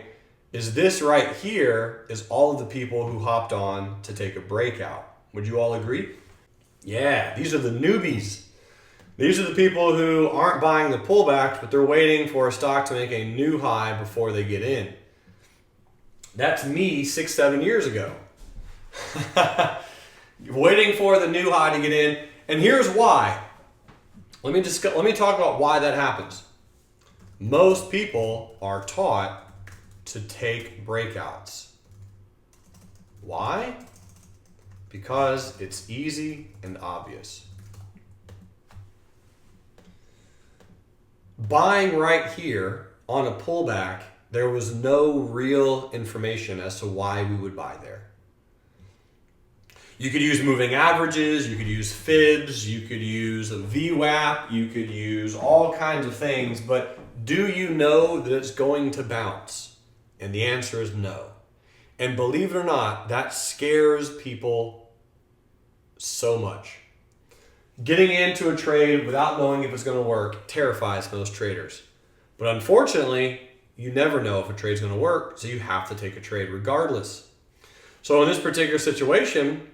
is this right here is all of the people who hopped on to take a breakout. Would you all agree? Yeah, these are the newbies. These are the people who aren't buying the pullbacks, but they're waiting for a stock to make a new high before they get in. That's me 6, 7 years ago. Waiting for the new high to get in. And here's why. Let me talk about why that happens. Most people are taught to take breakouts. Why? Because it's easy and obvious. Buying right here on a pullback, there was no real information as to why we would buy there. You could use moving averages, you could use fibs, you could use a VWAP, you could use all kinds of things, but do you know that it's going to bounce? And the answer is no. And believe it or not, that scares people so much. Getting into a trade without knowing if it's going to work terrifies most traders. But unfortunately, you never know if a trade's going to work, so you have to take a trade regardless. So in this particular situation,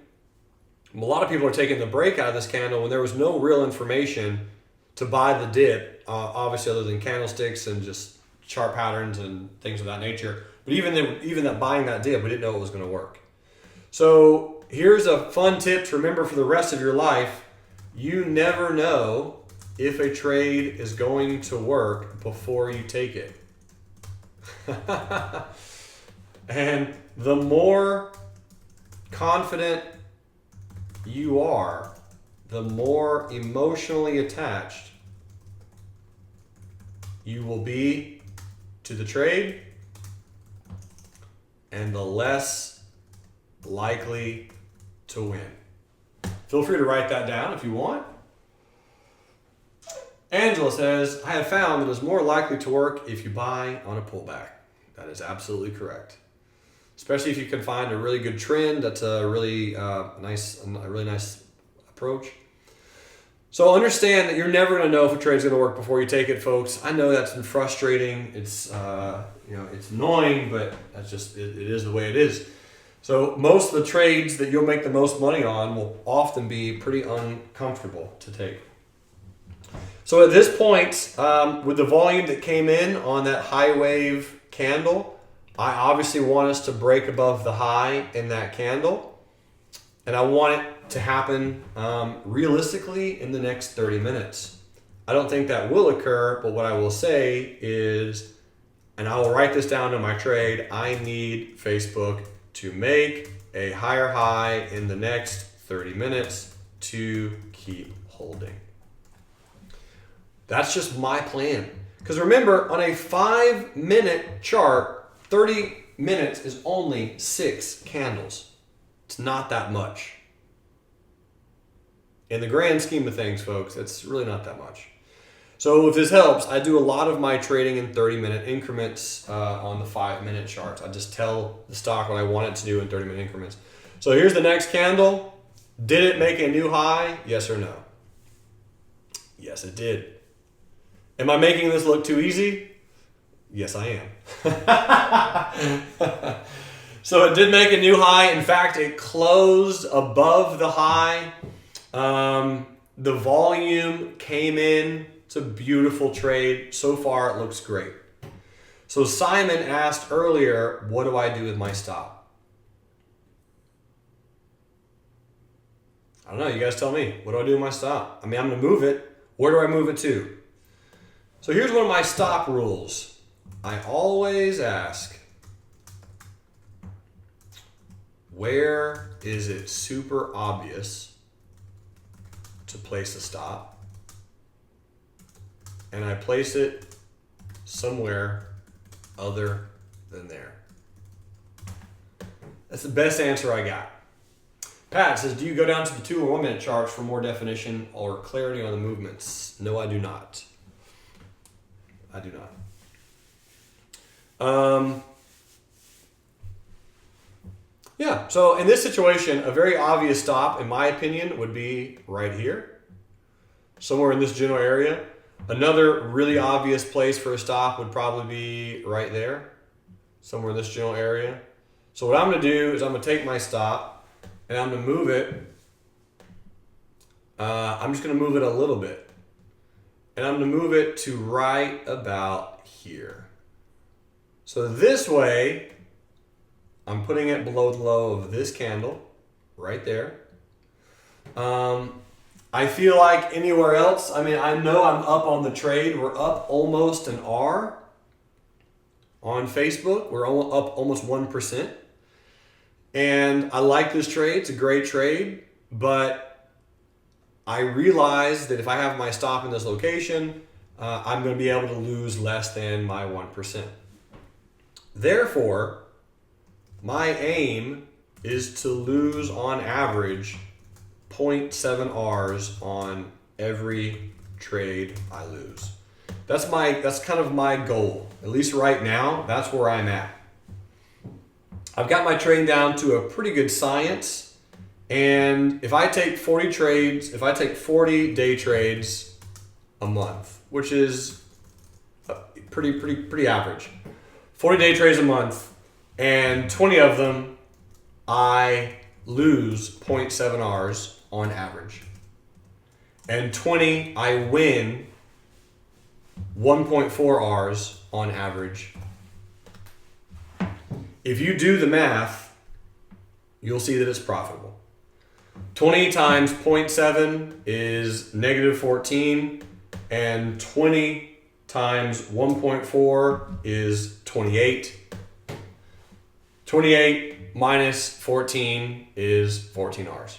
a lot of people are taking the breakout of this candle when there was no real information to buy the dip, obviously other than candlesticks and just chart patterns and things of that nature. But even that buying that dip, we didn't know it was going to work. So here's a fun tip to remember for the rest of your life. You never know if a trade is going to work before you take it. And the more confident you are, the more emotionally attached you will be to the trade, and the less likely to win. Feel free to write that down if you want. Angela says, I have found that it's more likely to work if you buy on a pullback. That is absolutely correct. Especially if you can find a really good trend. That's a really nice approach. So understand that you're never going to know if a trade's going to work before you take it, folks. I know that's been frustrating. It's it's annoying, but that's just it is the way it is. So most of the trades that you'll make the most money on will often be pretty uncomfortable to take. So at this point, with the volume that came in on that high wave candle, I obviously want us to break above the high in that candle. And I want it to happen realistically in the next 30 minutes. I don't think that will occur, but what I will say is, and I will write this down in my trade, I need Facebook to make a higher high in the next 30 minutes to keep holding. That's just my plan. Because remember, on a 5-minute chart, 30 minutes is only 6 candles. It's not that much. In the grand scheme of things, folks, it's really not that much. So if this helps, I do a lot of my trading in 30-minute increments on the 5-minute charts. I just tell the stock what I want it to do in 30-minute increments. So here's the next candle. Did it make a new high? Yes or no? Yes, it did. Am I making this look too easy? Yes, I am. So it did make a new high. In fact, it closed above the high. The volume came in. It's a beautiful trade. So far, it looks great. So Simon asked earlier, what do I do with my stop? I don't know. You guys tell me. What do I do with my stop? I mean, I'm going to move it. Where do I move it to? So here's one of my stop rules. I always ask, where is it super obvious to place a stop? And I place it somewhere other than there. That's the best answer I got. Pat says, do you go down to the 2 or 1 minute charts for more definition or clarity on the movements? No, I do not. I do not. Yeah, so in this situation, a very obvious stop, in my opinion, would be right here, somewhere in this general area. Another really obvious place for a stop would probably be right there, somewhere in this general area. So what I'm going to do is I'm going to take my stop and I'm going to move it. I'm just going to move it a little bit. And I'm going to move it to right about here. So this way, I'm putting it below the low of this candle right there. I feel like anywhere else, I mean, I know I'm up on the trade. We're up almost an R on Facebook. We're up almost 1%. And I like this trade. It's a great trade, but I realize that if I have my stop in this location, I'm going to be able to lose less than my 1%. Therefore, my aim is to lose on average 0.7 R's on every trade I lose. That's kind of my goal. At least right now, that's where I'm at. I've got my trading down to a pretty good science. And if I take 40 trades, if I take 40 day trades a month, which is pretty average. 40 day trades a month, and 20 of them I lose 0.7 R's on average. And 20 I win 1.4 R's on average. If you do the math, you'll see that it's profitable. 20 times 0.7 is negative 14, and 20 times 1.4 is 28. 28 minus 14 is 14 R's.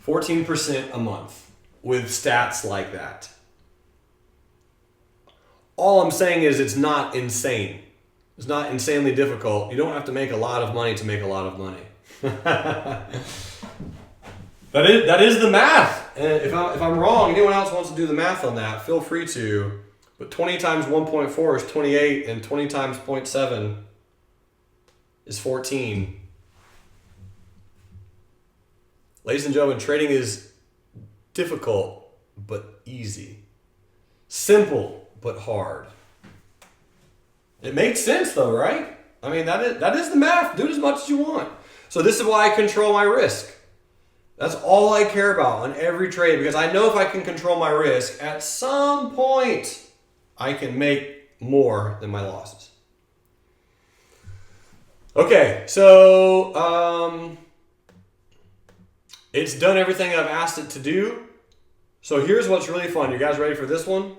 14% a month with stats like that. All I'm saying is it's not insane. It's not insanely difficult. You don't have to make a lot of money to make a lot of money. That is the math. And if I'm wrong, anyone else wants to do the math on that, feel free to. But 20 times 1.4 is 28, and 20 times 0.7 is 14. Ladies and gentlemen, trading is difficult but easy. Simple but hard. It makes sense though, right? I mean, that is the math. Do it as much as you want. So this is why I control my risk. That's all I care about on every trade, because I know if I can control my risk, at some point I can make more than my losses. Okay, so it's done everything I've asked it to do. So here's what's really fun. You guys ready for this one?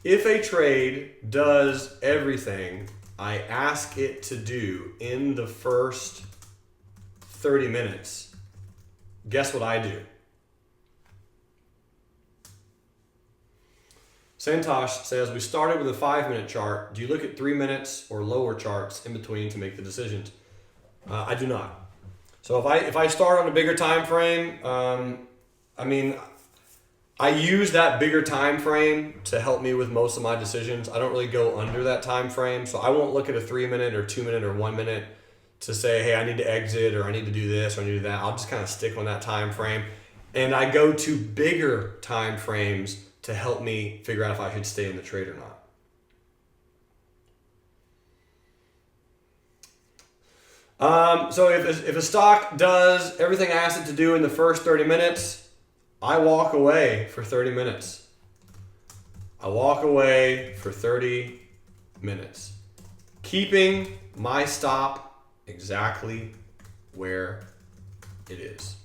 If a trade does everything I ask it to do in the first 30 minutes, guess what I do? Santosh says, we started with a 5-minute chart. Do you look at 3 minutes or lower charts in between to make the decisions? I do not. So if I start on a bigger time frame, I use that bigger time frame to help me with most of my decisions. I don't really go under that time frame, so I won't look at a 3-minute or 2-minute or 1 minute to say, hey, I need to exit, or I need to do this, or I need to do that. I'll just kind of stick on that time frame, and I go to bigger time frames to help me figure out if I should stay in the trade or not. So if a stock does everything I asked it to do in the first 30 minutes, I walk away for 30 minutes. I walk away for 30 minutes, keeping my stop exactly where it is.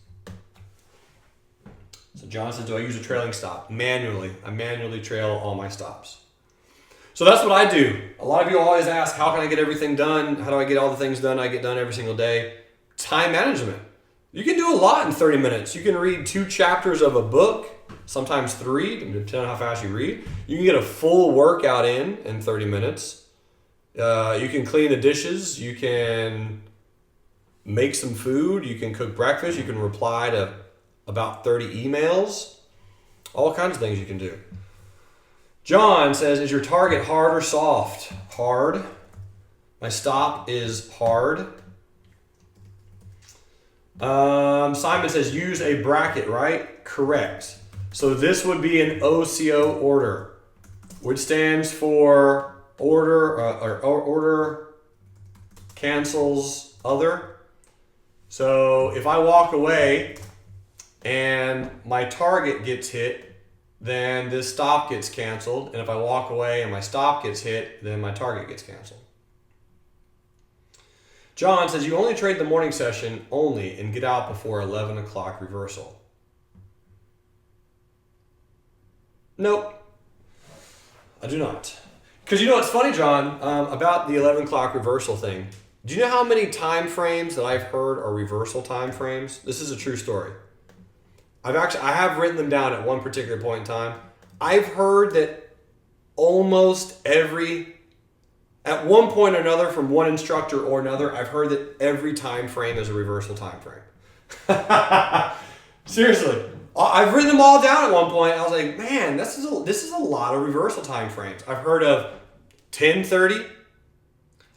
So John says, do I use a trailing stop? Manually. I manually trail all my stops. So that's what I do. A lot of you always ask, how can I get everything done? How do I get all the things done I get done every single day? Time management. You can do a lot in 30 minutes. You can read 2 chapters of a book, sometimes 3, depending on how fast you read. You can get a full workout in 30 minutes. You can clean the dishes. You can make some food. You can cook breakfast. You can reply to about 30 emails. All kinds of things you can do. John says, is your target hard or soft? Hard. My stop is hard. Simon says, use a bracket, right? Correct. So this would be an OCO order, which stands for order cancels other. So if I walk away and my target gets hit, then this stop gets canceled. And if I walk away and my stop gets hit, then my target gets canceled. John says you only trade the morning session only and get out before 11 o'clock reversal. Nope, I do not. Because you know what's funny, John, about the 11 o'clock reversal thing. Do you know how many time frames that I've heard are reversal time frames? This is a true story. I have written them down at one particular point in time. I've heard that almost at one point or another from one instructor or another, I've heard that every time frame is a reversal time frame. Seriously. I've written them all down at one point. I was like, man, this is a lot of reversal time frames. I've heard of 10:30.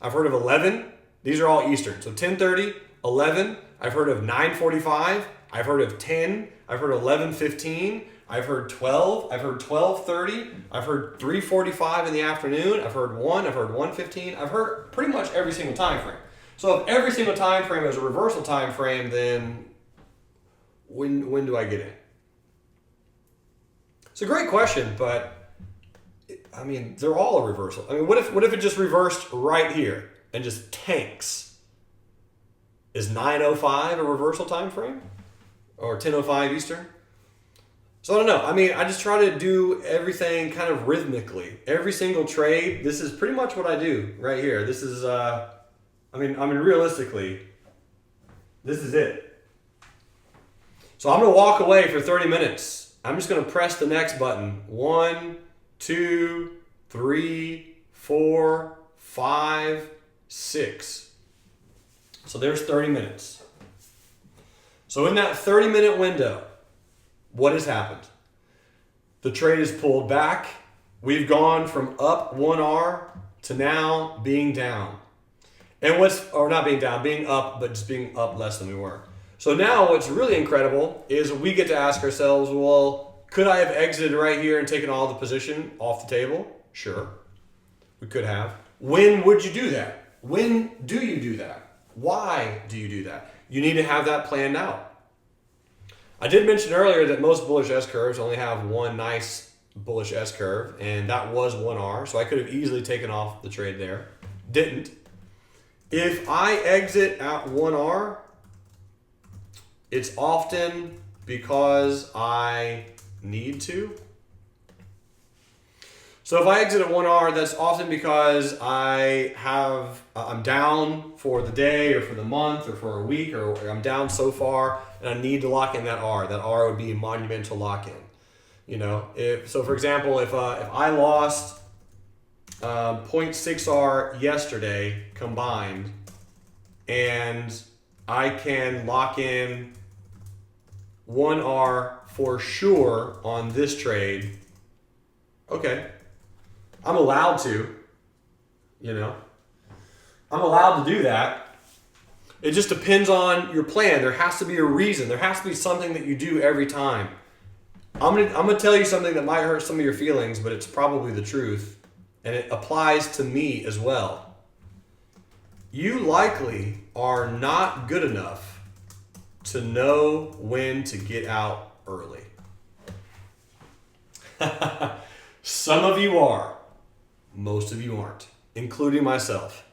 I've heard of 11. These are all Eastern. So 10:30, 11. I've heard of 9:45. I've heard of 10. I've heard 11:15. I've heard 12. I've heard 12:30. I've heard 3:45 in the afternoon. I've heard 1. I've heard 1:15. I've heard pretty much every single time frame. So if every single time frame is a reversal time frame, then when do I get in? It's a great question, but I mean, they're all a reversal. I mean, what if it just reversed right here and just tanks? Is 9:05 a reversal time frame? Or 10:05 Eastern? So I don't know. I mean, I just try to do everything kind of rhythmically. Every single trade, this is pretty much what I do right here. This is, I mean, realistically, this is it. So I'm going to walk away for 30 minutes. I'm just going to press the next button. 1, 2, 3, 4, 5, 6. So there's 30 minutes. So in that 30-minute window, what has happened? The trade is pulled back. We've gone from up 1R to now being down. And not being down, being up, but just being up less than we were. So now what's really incredible is we get to ask ourselves, well, could I have exited right here and taken all the position off the table? Sure, we could have. When would you do that? When do you do that? Why do you do that? You need to have that planned out. I did mention earlier that most bullish S-curves only have one nice bullish S-curve, and that was 1R, so I could have easily taken off the trade there. Didn't. If I exit at 1R, it's often because I need to. So if I exit at 1R, that's often because I'm down for the day or for the month or for a week, or I'm down so far and I need to lock in that R. That R would be a monumental lock-in. You know, for example, if I lost 0.6R yesterday combined, and I can lock in 1R for sure on this trade, okay. I'm allowed to, I'm allowed to do that. It just depends on your plan. There has to be a reason. There has to be something that you do every time. I'm gonna tell you something that might hurt some of your feelings, but it's probably the truth, and it applies to me as well. You likely are not good enough to know when to get out early. Some of you are. Most of you aren't, including myself.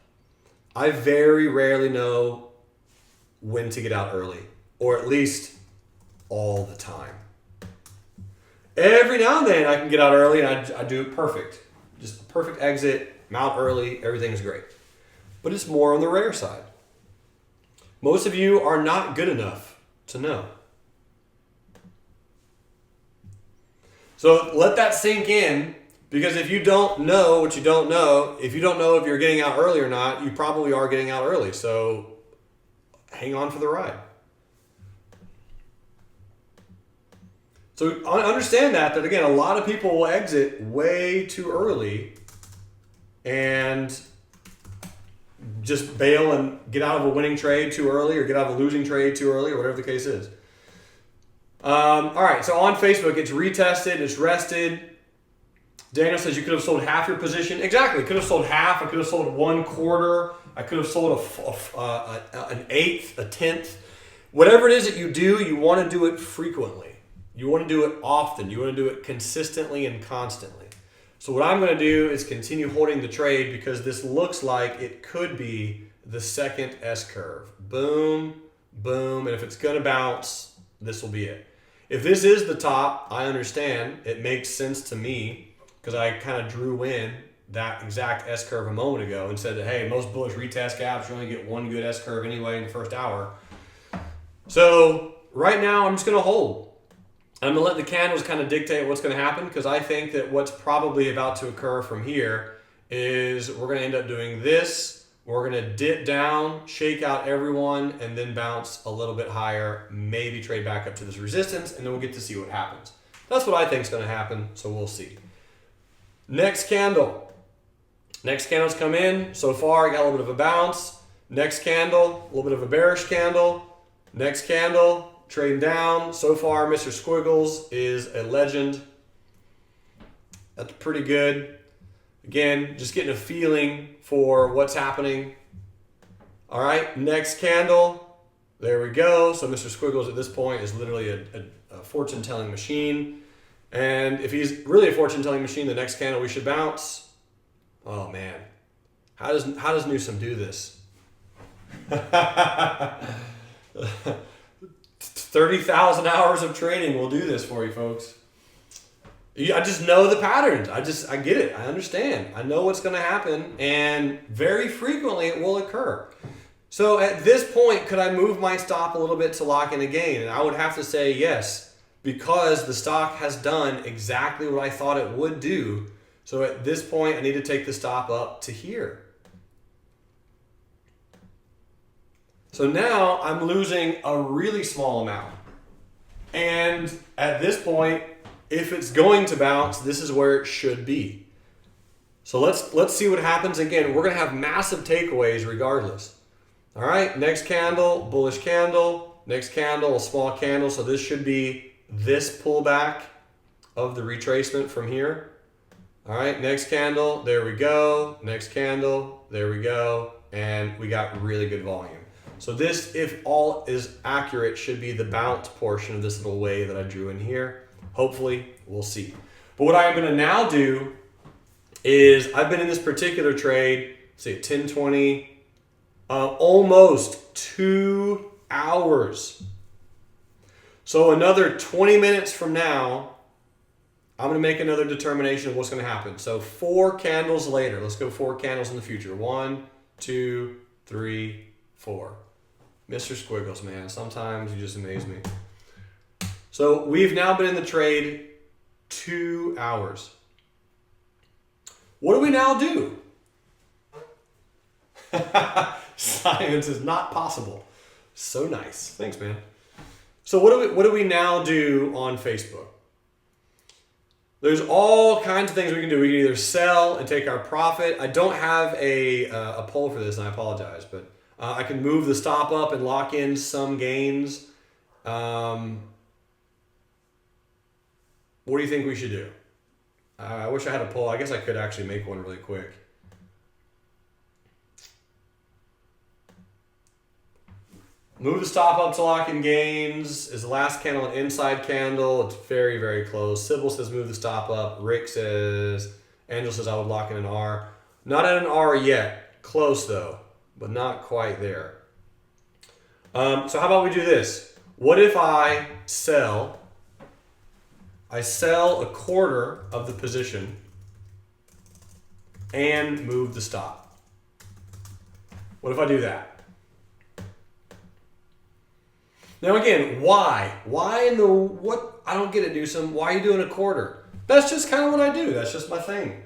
I very rarely know when to get out early, or at least all the time. Every now and then I can get out early and I do it perfect. Just a perfect exit, I'm out early, everything's great. But it's more on the rare side. Most of you are not good enough to know. So let that sink in. Because if you don't know what you don't know, if you don't know if you're getting out early or not, you probably are getting out early. So hang on for the ride. So understand that again, a lot of people will exit way too early and just bail and get out of a winning trade too early, or get out of a losing trade too early, or whatever the case is. All right, so on Facebook, it's retested, it's rested. Daniel says you could have sold half your position. Exactly. Could have sold half. I could have sold 1/4. I could have sold an eighth, a tenth. Whatever it is that you do, you want to do it frequently. You want to do it often. You want to do it consistently and constantly. So what I'm going to do is continue holding the trade, because this looks like it could be the second S curve. Boom, boom. And if it's going to bounce, this will be it. If this is the top, I understand. It makes sense to me because I kind of drew in that exact S curve a moment ago and said that, hey, most bullish retest gaps, you only get one good S curve anyway in the first hour. So right now, I'm just going to hold. I'm going to let the candles kind of dictate what's going to happen because I think that what's probably about to occur from here is we're going to end up doing this. We're going to dip down, shake out everyone, and then bounce a little bit higher, maybe trade back up to this resistance, and then we'll get to see what happens. That's what I think is going to happen, so we'll see. Next candle. Next candles come in. So far, I got a little bit of a bounce. Next candle, a little bit of a bearish candle. Next candle, trading down. So far, Mr. Squiggles is a legend. That's pretty good. Again, just getting a feeling for what's happening. All right, next candle. There we go. So Mr. Squiggles at this point is literally a fortune-telling machine. And if he's really a fortune-telling machine, the next candle we should bounce. Oh, man. How does Newsom do this? 30,000 hours of training will do this for you, folks. I just know the patterns. I get it. I understand. I know what's going to happen, and very frequently it will occur. So at this point, could I move my stop a little bit to lock in a gain? And I would have to say yes, because the stock has done exactly what I thought it would do. So at this point, I need to take the stop up to here. So now I'm losing a really small amount. And at this point, if it's going to bounce, this is where it should be. So let's see what happens. Again, we're going to have massive takeaways regardless. All right, next candle, bullish candle. Next candle, a small candle. So this should be this pullback of the retracement from here. All right, next candle, there we go. Next candle, there we go. And we got really good volume. So this, if all is accurate, should be the bounce portion of this little wave that I drew in here. Hopefully, we'll see. But what I'm going to now do is I've been in this particular trade, say 10:20, almost 2 hours. So another 20 minutes from now, I'm going to make another determination of what's going to happen. So 4 candles later, let's go 4 candles in the future. 1, 2, 3, 4. Mr. Squiggles, man, sometimes you just amaze me. So we've now been in the trade 2 hours. What do we now do? Science is not possible. So nice. Thanks, man. So what do we now do on Facebook? There's all kinds of things we can do. We can either sell and take our profit. I don't have a poll for this, and I apologize, but I can move the stop up and lock in some gains. What do you think we should do? I wish I had a poll. I guess I could actually make one really quick. Move the stop up to lock in gains. Is the last candle an inside candle? It's very, very close. Sybil says move the stop up. Rick says, Angel says I would lock in an R. Not at an R yet. Close though, but not quite there. So how about we do this? What if I sell a quarter of the position and move the stop? What if I do that? Now again, why? Why in the what? I don't get it, Newsom. Why are you doing a quarter? That's just kind of what I do. That's just my thing.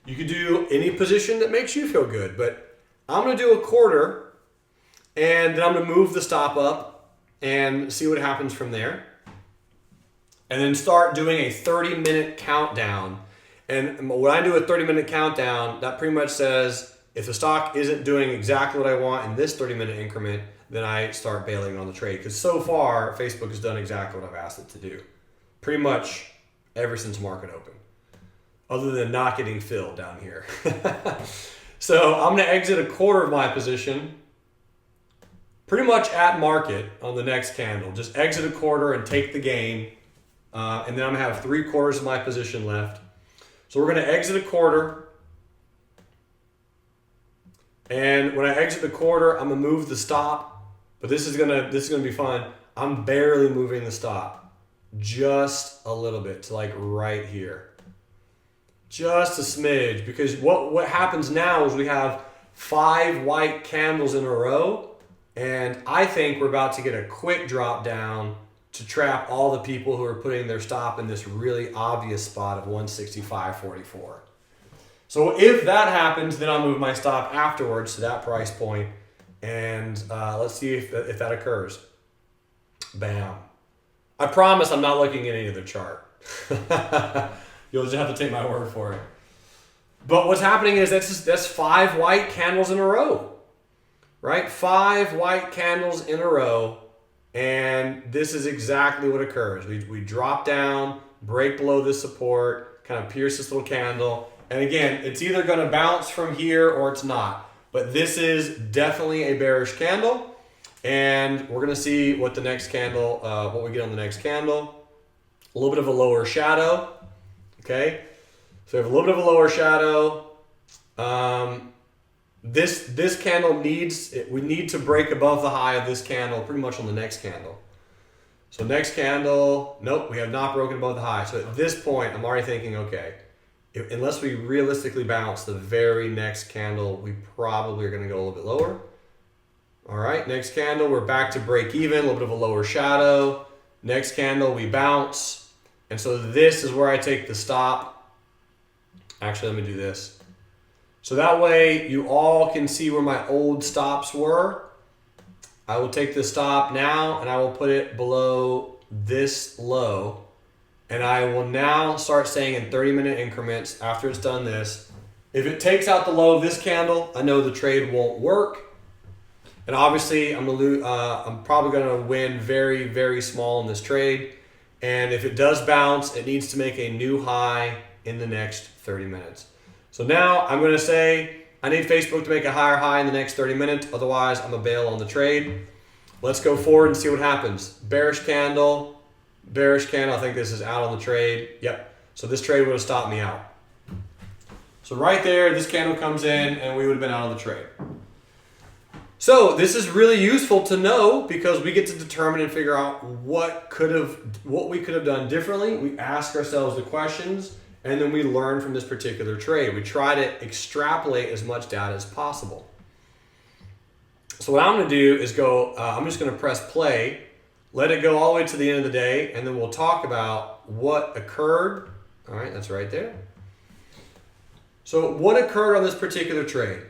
You could do any position that makes you feel good, but I'm going to do a quarter, and then I'm going to move the stop up and see what happens from there. And then start doing a 30-minute countdown. And when I do a 30-minute countdown, that pretty much says if the stock isn't doing exactly what I want in this 30-minute increment, then I start bailing on the trade. Because so far, Facebook has done exactly what I've asked it to do. Pretty much ever since market open. Other than not getting filled down here. So I'm going to exit a quarter of my position. Pretty much at market on the next candle. Just exit a quarter and take the gain. And then I'm going to have 3/4 of my position left. So we're going to exit a quarter. And when I exit the quarter, I'm gonna move the stop, but this is gonna be fun. I'm barely moving the stop, just a little bit to like right here, just a smidge. Because what happens now is we have 5 white candles in a row, and I think we're about to get a quick drop down to trap all the people who are putting their stop in this really obvious spot of 165.44. So if that happens, then I'll move my stop afterwards to that price point, and let's see if that occurs. Bam. I promise I'm not looking at any other chart. You'll just have to take my word for it. But what's happening is that's 5 white candles in a row, right? 5 white candles in a row, and this is exactly what occurs. We drop down, break below this support, kind of pierce this little candle, and again, it's either going to bounce from here or it's not. But this is definitely a bearish candle, and we're going to see what the next candle, what we get on the next candle. A little bit of a lower shadow, okay? So we have a little bit of a lower shadow. This candle we need to break above the high of this candle pretty much on the next candle. So next candle, nope, we have not broken above the high. So at this point, I'm already thinking, okay, unless we realistically bounce the very next candle, we probably are going to go a little bit lower. All right, next candle, we're back to break even, a little bit of a lower shadow. Next candle, we bounce. And so this is where I take the stop. Actually, let me do this. So that way you all can see where my old stops were. I will take the stop now and I will put it below this low. And I will now start saying in 30-minute increments after it's done this, if it takes out the low of this candle, I know the trade won't work. And obviously I'm probably going to win very, very small in this trade. And if it does bounce, it needs to make a new high in the next 30 minutes. So now I'm going to say I need Facebook to make a higher high in the next 30 minutes. Otherwise, I'm a bail on the trade. Let's go forward and see what happens. Bearish candle. I think this is out on the trade. Yep. So this trade would have stopped me out. So right there, this candle comes in and we would have been out of the trade. So this is really useful to know because we get to determine and figure out what we could have done differently. We ask ourselves the questions and then we learn from this particular trade. We try to extrapolate as much data as possible. So what I'm going to do is I'm just going to press play, let it go all the way to the end of the day, and then we'll talk about what occurred. All right, that's right there. So what occurred on this particular trade?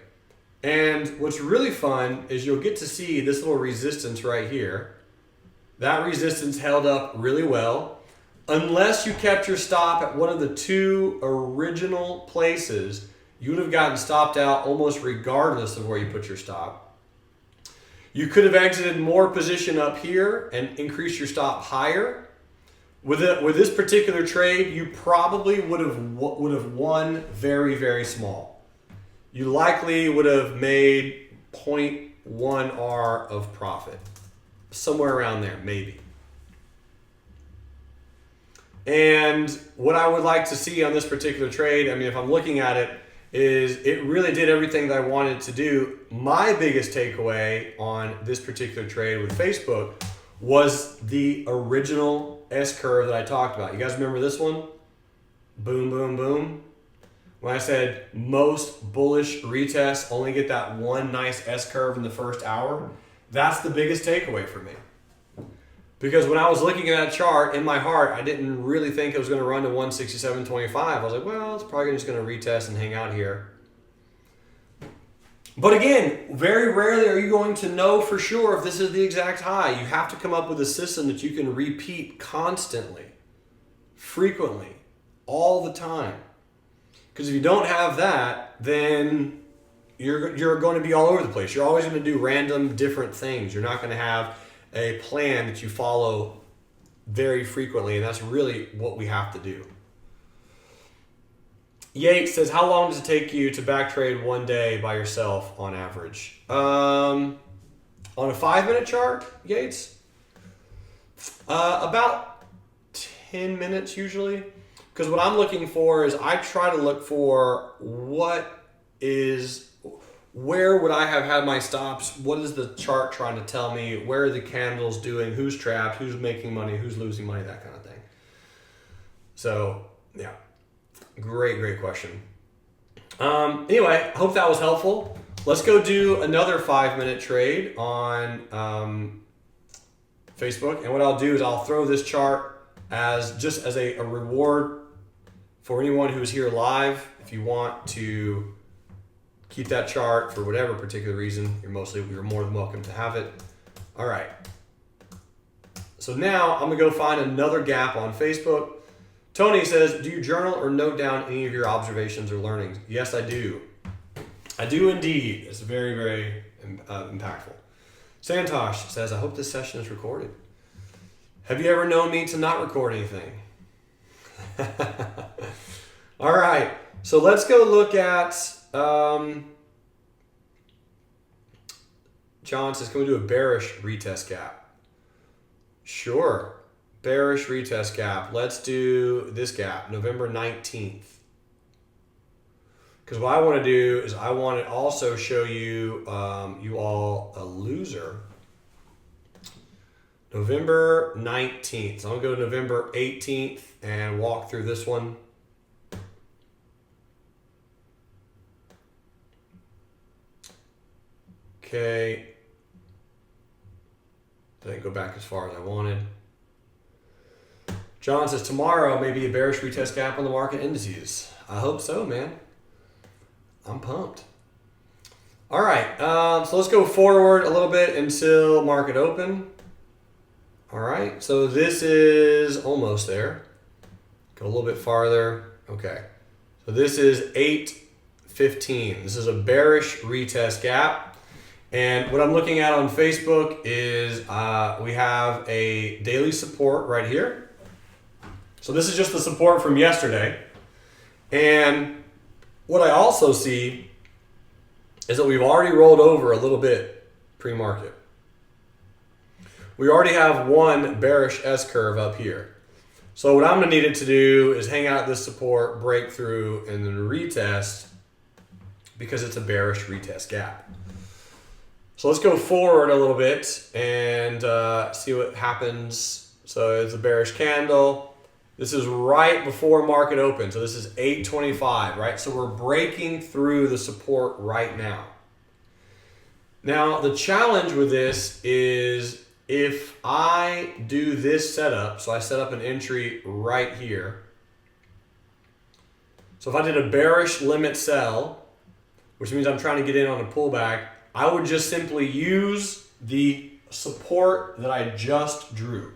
And what's really fun is you'll get to see this little resistance right here. That resistance held up really well. Unless you kept your stop at one of the 2 original places, you would have gotten stopped out almost regardless of where you put your stop. You could have exited more position up here and increased your stop higher. With this particular trade, you probably would have won very, very small. You likely would have made 0.1 R of profit. Somewhere around there, maybe. And what I would like to see on this particular trade, I mean, if I'm looking at it, is it really did everything that I wanted to do. My biggest takeaway on this particular trade with Facebook was the original S-curve that I talked about. You guys remember this one? Boom, boom, boom. When I said most bullish retests only get that one nice S-curve in the first hour, that's the biggest takeaway for me. Because when I was looking at that chart, in my heart, I didn't really think it was going to run to 167.25. I was like, well, it's probably just going to retest and hang out here. But again, very rarely are you going to know for sure if this is the exact high. You have to come up with a system that you can repeat constantly, frequently, all the time. Because if you don't have that, then you're going to be all over the place. You're always going to do random different things. You're not going to have a plan that you follow very frequently, and that's really what we have to do. Yates says, how long does it take you to back trade one day by yourself on average? On a 5-minute chart, Yates? About 10 minutes usually. Because what I'm looking for is I try to look for what where would I have had my stops? What is the chart trying to tell me? Where are the candles doing? Who's trapped? Who's making money? Who's losing money? That kind of thing. So, yeah. Great question. Anyway, hope that was helpful. Let's go do another 5-minute trade on Facebook. And what I'll do is I'll throw this chart as just as a reward for anyone who's here live. If you want to keep that chart for whatever particular reason, you're more than welcome to have it. All right. So now I'm gonna go find another gap on Facebook. Tony says, do you journal or note down any of your observations or learnings? Yes, I do. I do indeed. It's very impactful. Santosh says, I hope this session is recorded. Have you ever known me to not record anything? All right. So let's go look at, John says, can we do a bearish retest gap? Sure. Bearish retest gap. Let's do this gap, November 19th. Because what I want to do is I want to also show you, you all a loser. November 19th. So I'm going to go to November 18th and walk through this one. Okay. Didn't go back as far as I wanted. John says, tomorrow may be a bearish retest gap on the market indices. I hope so, man. I'm pumped. All right, so let's go forward a little bit until market open. All right, so this is almost there. Go a little bit farther. Okay, so this is 8:15. This is a bearish retest gap. And what I'm looking at on Facebook is we have a daily support right here. So this is just the support from yesterday. And what I also see is that we've already rolled over a little bit pre-market. We already have one bearish S-curve up here. So what I'm going to need it to do is hang out at this support, break through, and then retest because it's a bearish retest gap. So let's go forward a little bit and see what happens. So it's a bearish candle. This is right before market open. So this is 8:25, right? So we're breaking through the support right now. Now, the challenge with this is if I do this setup, so I set up an entry right here. So if I did a bearish limit sell, which means I'm trying to get in on a pullback, I would just simply use the support that I just drew.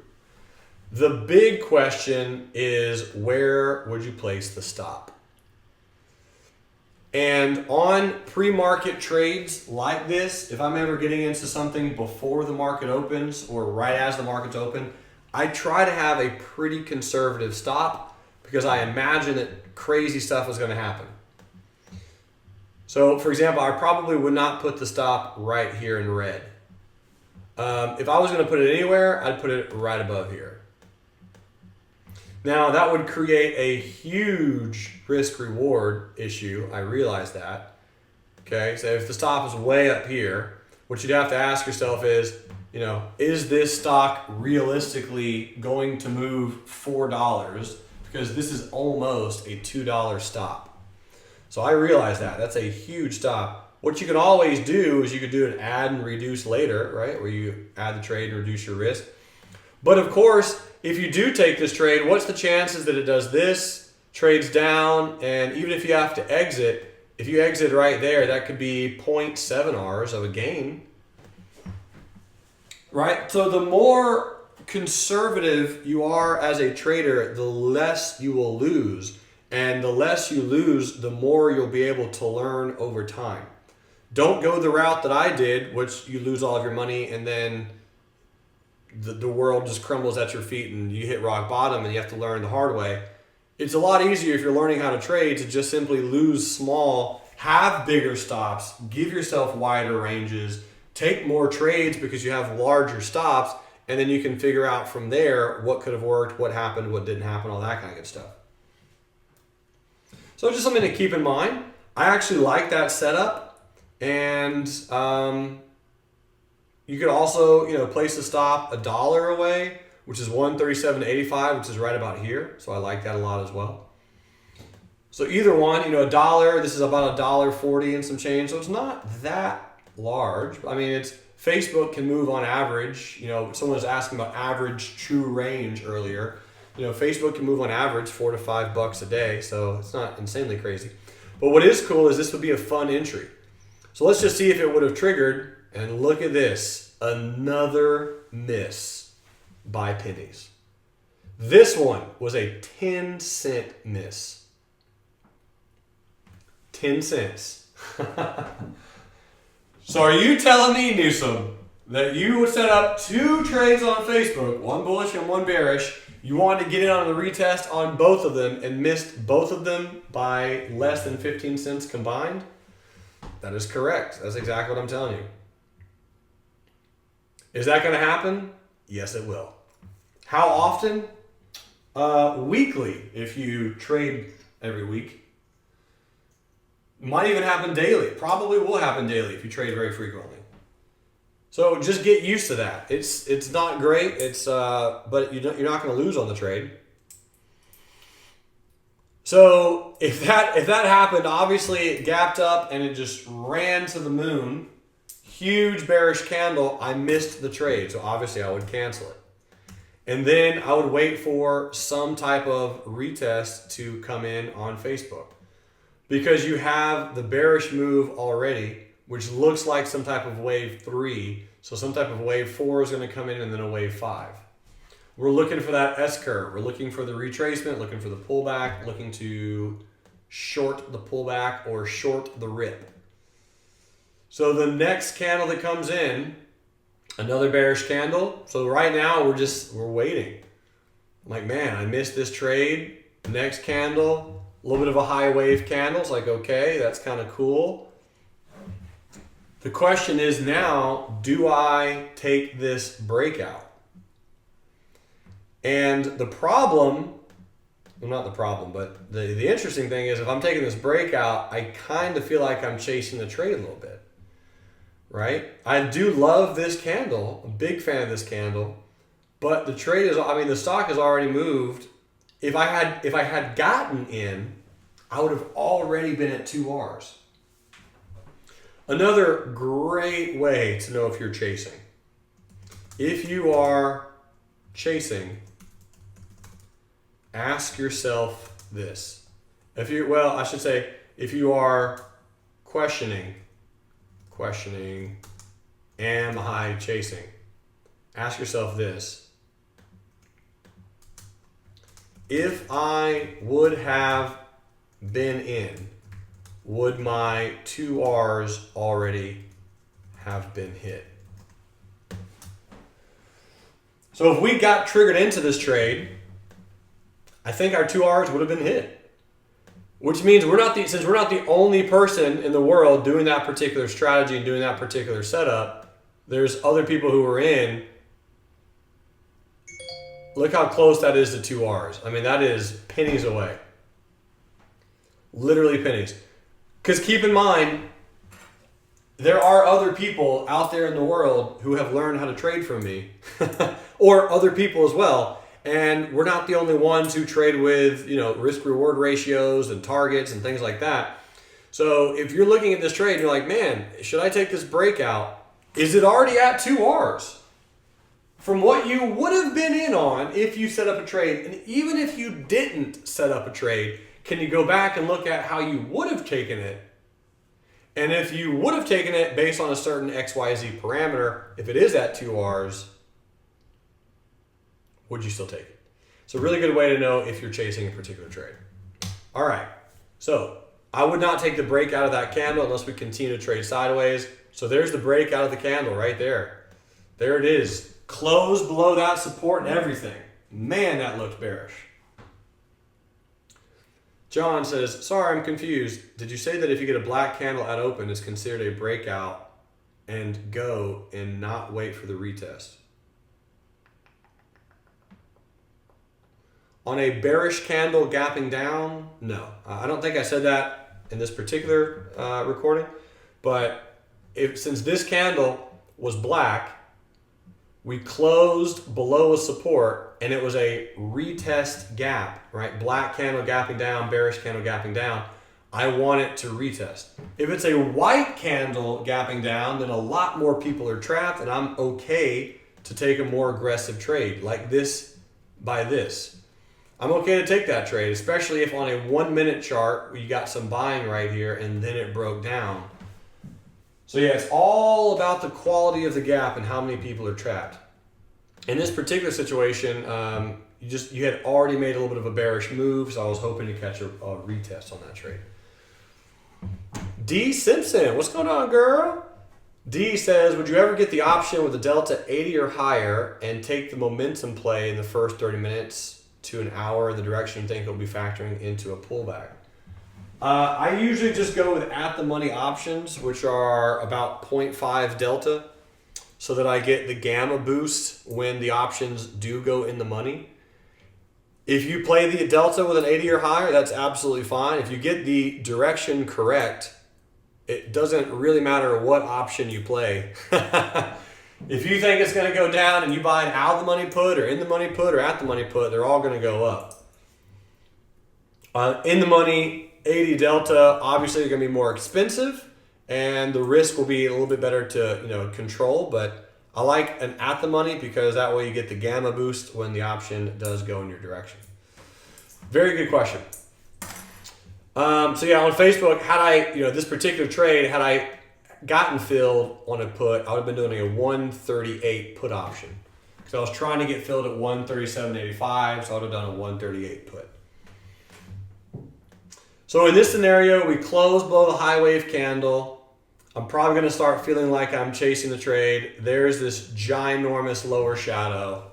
The big question is, where would you place the stop? And on pre-market trades like this, if I'm ever getting into something before the market opens or right as the market's open, I try to have a pretty conservative stop because I imagine that crazy stuff is going to happen. So, for example, I probably would not put the stop right here in red. If I was going to put it anywhere, I'd put it right above here. Now, that would create a huge risk-reward issue. I realize that. Okay, so if the stop is way up here, what you'd have to ask yourself is, is this stock realistically going to move $4? Because this is almost a $2 stop. So I realize that. That's a huge stop. What you can always do is you could do an add and reduce later, right? Where you add the trade and reduce your risk. But of course, if you do take this trade, what's the chances that it does this, trades down, and even if you have to exit, if you exit right there, that could be 0.7 Rs of a gain, right? So the more conservative you are as a trader, the less you will lose. And the less you lose, the more you'll be able to learn over time. Don't go the route that I did, which you lose all of your money and then the world just crumbles at your feet and you hit rock bottom and you have to learn the hard way. It's a lot easier if you're learning how to trade to just simply lose small, have bigger stops, give yourself wider ranges, take more trades because you have larger stops, and then you can figure out from there what could have worked, what happened, what didn't happen, all that kind of good stuff. So just something to keep in mind. I actually like that setup. And you could also, place the stop $1 away, which is 137.85, which is right about here. So I like that a lot as well. So either one, $1. This is about $1.40 and some change. So it's not that large. I mean, Facebook can move on average. Someone was asking about average true range earlier. Facebook can move on average $4 to $5 a day. So it's not insanely crazy. But what is cool is this would be a fun entry. So let's just see if it would have triggered. And look at this, another miss by pennies. This one was a 10-cent miss. 10 cents. So are you telling me, Newsom, that you would set up 2 trades on Facebook, one bullish and one bearish, you wanted to get in on the retest on both of them and missed both of them by less than 15 cents combined? That is correct. That's exactly what I'm telling you. Is that going to happen? Yes, it will. How often? Weekly, if you trade every week. Might even happen daily. Probably will happen daily if you trade very frequently. So just get used to that. It's not great. But you're not going to lose on the trade. So if that happened, obviously it gapped up and it just ran to the moon. Huge bearish candle. I missed the trade, so obviously I would cancel it. And then I would wait for some type of retest to come in on Facebook. Because you have the bearish move already, which looks like some type of wave 3. So some type of wave 4 is going to come in and then a wave 5. We're looking for that S-curve. We're looking for the retracement, looking for the pullback, looking to short the pullback or short the rip. So the next candle that comes in, another bearish candle. So right now we're waiting. I'm like, man, I missed this trade. Next candle, a little bit of a high wave candle. It's like, okay, that's kind of cool. The question is now, do I take this breakout? And the problem, well, not the problem, but the interesting thing is if I'm taking this breakout, I kind of feel like I'm chasing the trade a little bit. Right? I do love this candle. I'm a big fan of this candle. But the trade the stock has already moved. If I had gotten in, I would have already been at 2 Rs. Another great way to know if you're chasing. If you are chasing, ask yourself this. If you are questioning, am I chasing? Ask yourself this. If I would have been in, would my 2 Rs already have been hit? So if we got triggered into this trade, I think our 2 Rs would have been hit. Which means since we're not the only person in the world doing that particular strategy and doing that particular setup, there's other people who are in. Look how close that is to 2 Rs. I mean, that is pennies away. Literally pennies. Because keep in mind, there are other people out there in the world who have learned how to trade from me. Or other people as well. And we're not the only ones who trade with, risk-reward ratios and targets and things like that. So if you're looking at this trade and you're like, man, should I take this breakout? Is it already at 2 Rs? From what you would have been in on if you set up a trade, and even if you didn't set up a trade, can you go back and look at how you would have taken it? And if you would have taken it based on a certain XYZ parameter, if it is at 2 Rs, would you still take it? It's a really good way to know if you're chasing a particular trade. All right, so I would not take the breakout of that candle unless we continue to trade sideways. So there's the breakout of the candle right there. There it is. Close below that support and everything. Man, that looked bearish. John says, sorry, I'm confused. Did you say that if you get a black candle at open, it's considered a breakout and go and not wait for the retest? On a bearish candle gapping down, no. I don't think I said that in this particular recording, But since this candle was black, we closed below a support and it was a retest gap, right? Black candle gapping down, bearish candle gapping down. I want it to retest. If it's a white candle gapping down, then a lot more people are trapped and I'm okay to take a more aggressive trade like this by this. I'm okay to take that trade, especially if on a 1 minute chart, you got some buying right here and then it broke down. So yeah, it's all about the quality of the gap and how many people are trapped. In this particular situation, you had already made a little bit of a bearish move, so I was hoping to catch a retest on that trade. D Simpson, what's going on, girl? D says, would you ever get the option with a delta 80 or higher and take the momentum play in the first 30 minutes to an hour in the direction you think it'll be factoring into a pullback? I usually just go with at the money options, which are about 0.5 delta, so that I get the gamma boost when the options do go in the money. If you play the delta with an 80 or higher, that's absolutely fine. If you get the direction correct, it doesn't really matter what option you play. If you think it's going to go down and you buy an out of the money put or in the money put or at the money put, they're all going to go up. In the money, 80 delta, obviously they're going to be more expensive and the risk will be a little bit better to control, but I like an at the money because that way you get the gamma boost when the option does go in your direction. Very good question. So yeah, on Facebook, had I, this particular trade, had I gotten filled on a put, I would have been doing a 138 put option. So I was trying to get filled at 137.85, so I would have done a 138 put. So in this scenario, we closed below the high wave candle. I'm probably going to start feeling like I'm chasing the trade. There's this ginormous lower shadow.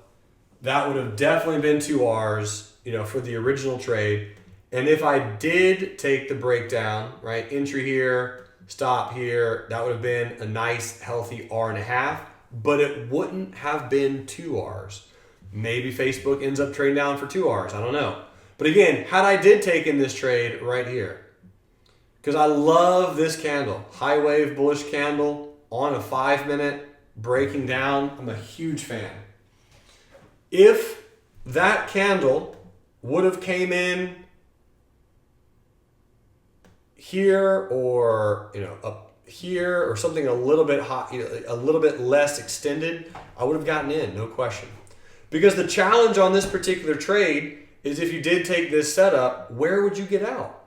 That would have definitely been 2 R's, for the original trade. And if I did take the breakdown, right, entry here, stop here, that would have been a nice, healthy R1/2, but it wouldn't have been 2 R's. Maybe Facebook ends up trading down for 2 R's. I don't know. But again, had I did take in this trade right here, because I love this candle, high wave bullish candle on a 5 minute breaking down. I'm a huge fan. If that candle would have came in here or up here or something a little bit hot, a little bit less extended, I would have gotten in, no question. Because the challenge on this particular trade is if you did take this setup, where would you get out?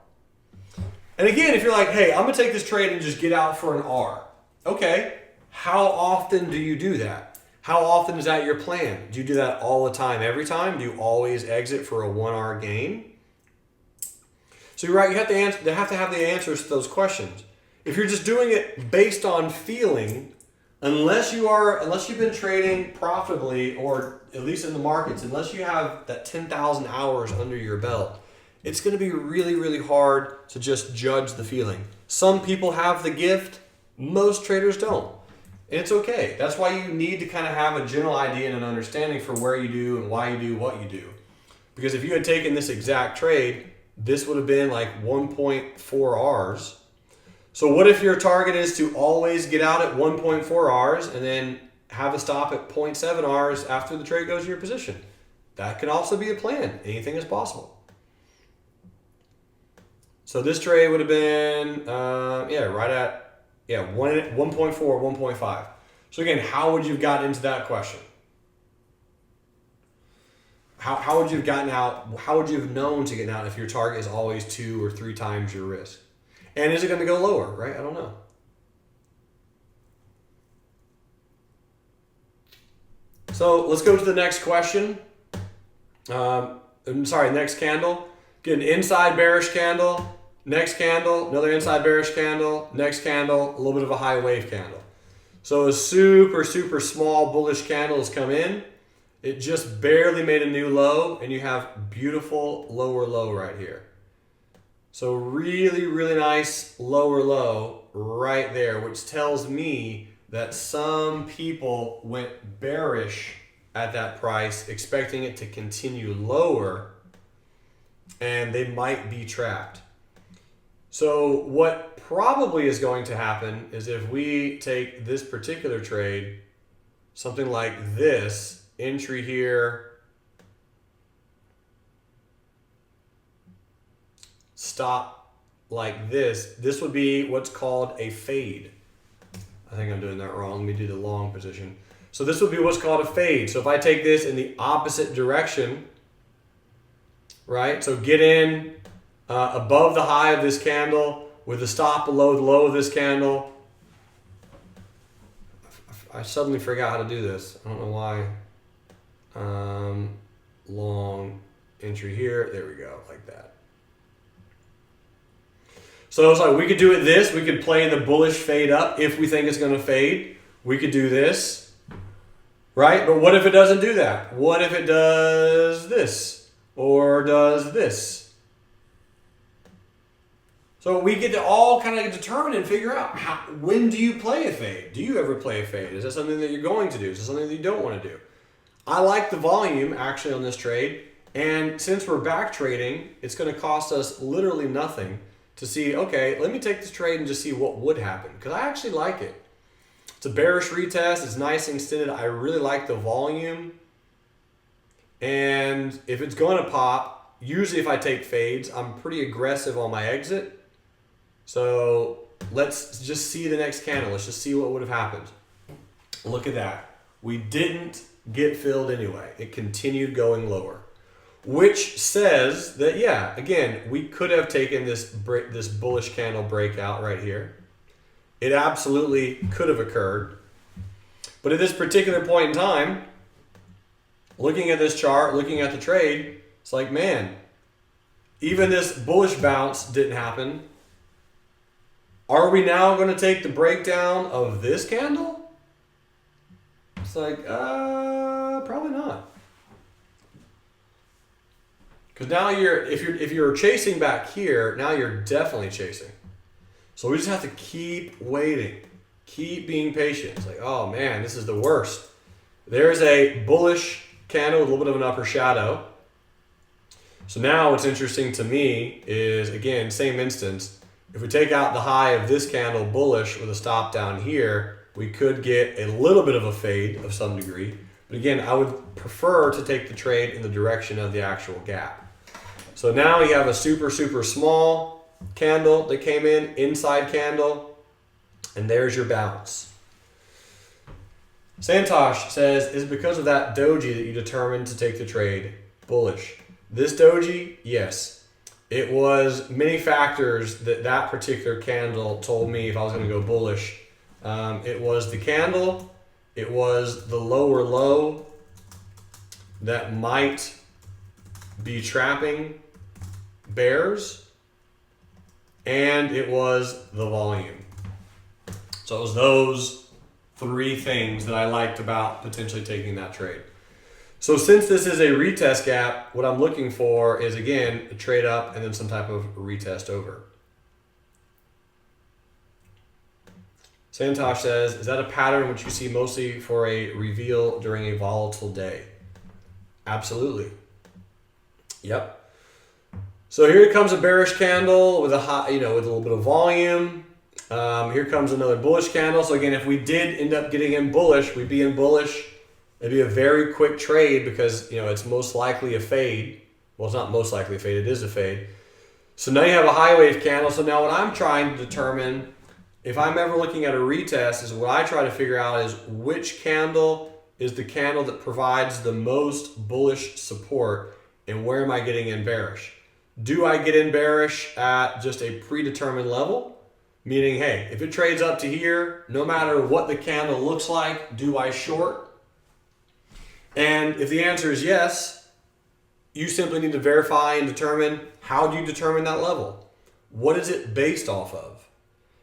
And again, if you're like, hey, I'm going to take this trade and just get out for an R. Okay, how often do you do that? How often is that your plan? Do you do that all the time, every time? Do you always exit for a 1 R gain? So you're right, you have to have the answers to those questions. If you're just doing it based on feeling, unless you've been trading profitably, or at least in the markets, unless you have that 10,000 hours under your belt, it's going to be really, really hard to just judge the feeling. Some people have the gift, most traders don't. And it's okay. That's why you need to kind of have a general idea and an understanding for where you do and why you do what you do. Because if you had taken this exact trade, this would have been like 1.4 R's. So what if your target is to always get out at 1.4 R's and then have a stop at 0.7 R's after the trade goes in your position? That can also be a plan. Anything is possible. So this trade would have been, right at 1.4, 1.5. So again, how would you have gotten into that question? How would you have gotten out? How would you have known to get out if your target is always 2 or 3 times your risk? And is it going to go lower, right? I don't know. So let's go to the next question. Next candle. Get an inside bearish candle. Next candle, another inside bearish candle. Next candle, a little bit of a high wave candle. So a super, super small bullish candle has come in. It just barely made a new low, and you have beautiful lower low right here. So really, really nice lower low right there, which tells me that some people went bearish at that price, expecting it to continue lower, and they might be trapped. So what probably is going to happen is if we take this particular trade, something like this, entry here, stop like this would be what's called a fade. I think I'm doing that wrong. Let me do the long position. So this would be what's called a fade. So if I take this in the opposite direction, right? So get in above the high of this candle with a stop below the low of this candle. I suddenly forgot how to do this. I don't know why. Long entry here. There we go, like that. So it's like we could do it this. We could play the bullish fade up if we think it's going to fade. We could do this, right? But what if it doesn't do that? What if it does this or does this? So we get to all kind of determine and figure out when do you play a fade? Do you ever play a fade? Is that something that you're going to do? Is it something that you don't want to do? I like the volume actually on this trade. And since we're back trading, it's going to cost us literally nothing to see, okay, let me take this trade and just see what would happen. Because I actually like it. It's a bearish retest. It's nice and extended. I really like the volume. And if it's going to pop, usually if I take fades, I'm pretty aggressive on my exit. So let's just see the next candle. Let's just see what would have happened. Look at that. We didn't get filled anyway. It continued going lower, which says that, yeah, again, we could have taken this bullish candle breakout right here. It absolutely could have occurred. But at this particular point in time, looking at this chart, looking at the trade, it's like, man, even this bullish bounce didn't happen. Are we now going to take the breakdown of this candle? It's like, probably not. Because now if you're chasing back here, now you're definitely chasing. So we just have to keep waiting, keep being patient. It's like, oh man, this is the worst. There's a bullish candle with a little bit of an upper shadow. So now what's interesting to me is, again, same instance. If we take out the high of this candle bullish with a stop down here, we could get a little bit of a fade of some degree. But again, I would prefer to take the trade in the direction of the actual gap. So now you have a super, super small candle that came in, inside candle, and there's your bounce. Santosh says, is it because of that doji that you determined to take the trade bullish? This doji, yes. It was many factors that particular candle told me if I was going to go bullish. It was the candle. It was the lower low that might be trapping bears. And it was the volume. So it was those three things that I liked about potentially taking that trade. So since this is a retest gap, what I'm looking for is, again, a trade up and then some type of retest over. Santosh says, is that a pattern which you see mostly for a reveal during a volatile day? Absolutely. Yep. So here comes a bearish candle with a high, with a little bit of volume. Here comes another bullish candle. So again, if we did end up getting in bullish, we'd be in bullish. It'd be a very quick trade because, it's most likely a fade. Well, it's not most likely a fade. It is a fade. So now you have a high wave candle. So now what I'm trying to determine, if I'm ever looking at a retest, is what I try to figure out is which candle is the candle that provides the most bullish support and where am I getting in bearish? Do I get in bearish at just a predetermined level? Meaning, hey, if it trades up to here, no matter what the candle looks like, do I short? And if the answer is yes, you simply need to verify and determine, how do you determine that level? What is it based off of?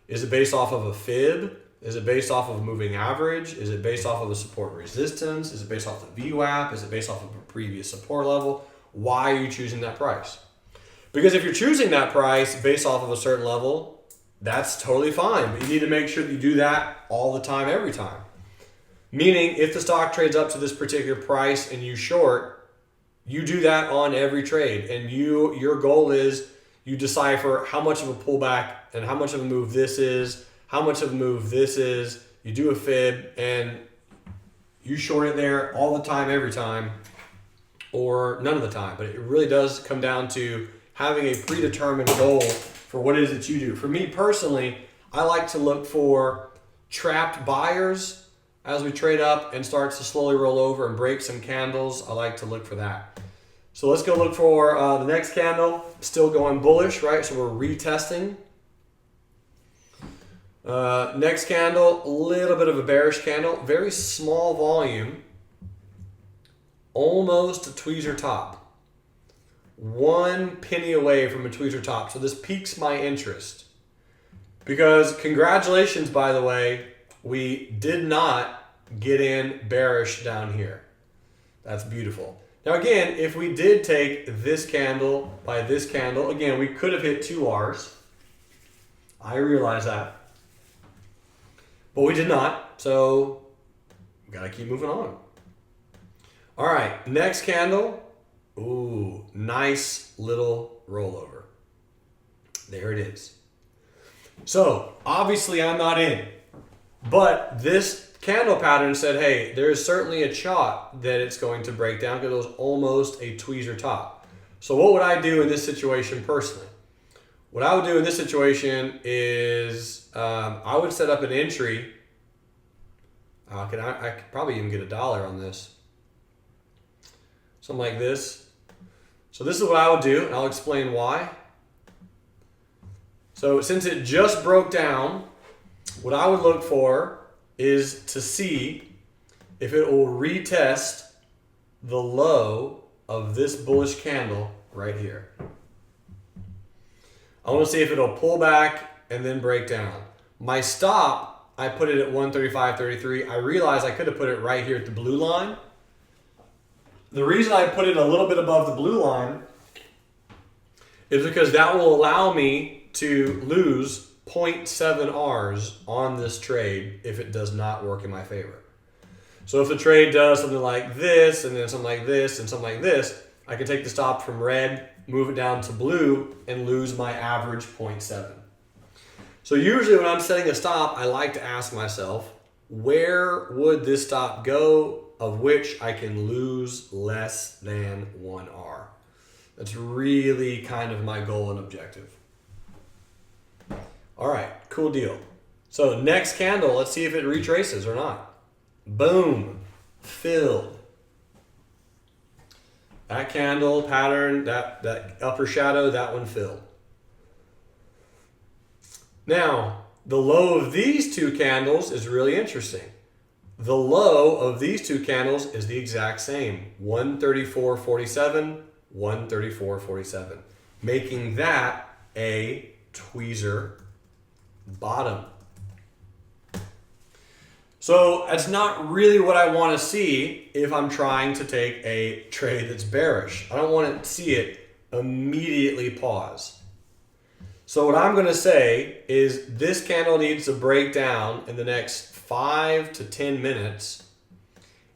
Is it based off of a fib? Is it based off of a moving average? Is it based off of a support and resistance? Is it based off the VWAP? Is it based off of a previous support level? Why are you choosing that price? Because if you're choosing that price based off of a certain level, that's totally fine. But you need to make sure that you do that all the time, every time. Meaning, if the stock trades up to this particular price and you short, you do that on every trade. And your goal is you decipher how much of a pullback and how much of a move this is, how much of a move this is. You do a fib and you short it there all the time, every time, or none of the time. But it really does come down to having a predetermined goal for what it is that you do. For me personally, I like to look for trapped buyers as we trade up and starts to slowly roll over and break some candles. I like to look for that. So let's go look for the next candle. Still going bullish, right? So we're retesting. Next candle, a little bit of a bearish candle. Very small volume. Almost a tweezer top. 1 penny away from a tweezer top. So this piques my interest. Because congratulations, by the way, we did not get in bearish down here. That's beautiful. Now again, if we did take this candle by this candle, again, we could have hit 2 R's. I realize that. But we did not, so we gotta keep moving on. All right, next candle. Ooh, nice little rollover. There it is. So obviously I'm not in, but this candle pattern said, hey, there's certainly a shot that it's going to break down because it was almost a tweezer top. So what would I do in this situation personally? What I would do in this situation is I would set up an entry. I could probably even get $1 on this. Something like this. So this is what I would do, and I'll explain why. So since it just broke down, what I would look for is to see if it will retest the low of this bullish candle right here. I want to see if it'll pull back and then break down. My stop, I put it at 135.33. I realized I could have put it right here at the blue line. The reason I put it a little bit above the blue line is because that will allow me to lose 0.7 R's on this trade if it does not work in my favor. So if the trade does something like this, and then something like this, and something like this, I can take the stop from red, move it down to blue, and lose my average 0.7. So usually when I'm setting a stop, I like to ask myself, where would this stop go of which I can lose less than 1 R? That's really kind of my goal and objective. All right, cool deal. So next candle, let's see if it retraces or not. Boom, filled. That candle pattern, that upper shadow, that one filled. Now, the low of these 2 candles is really interesting. The low of these 2 candles is the exact same, 134.47, 134.47, making that a tweezer bottom. So that's not really what I want to see if I'm trying to take a trade that's bearish. I don't want to see it immediately pause. So what I'm going to say is this candle needs to break down in the next 5 to 10 minutes.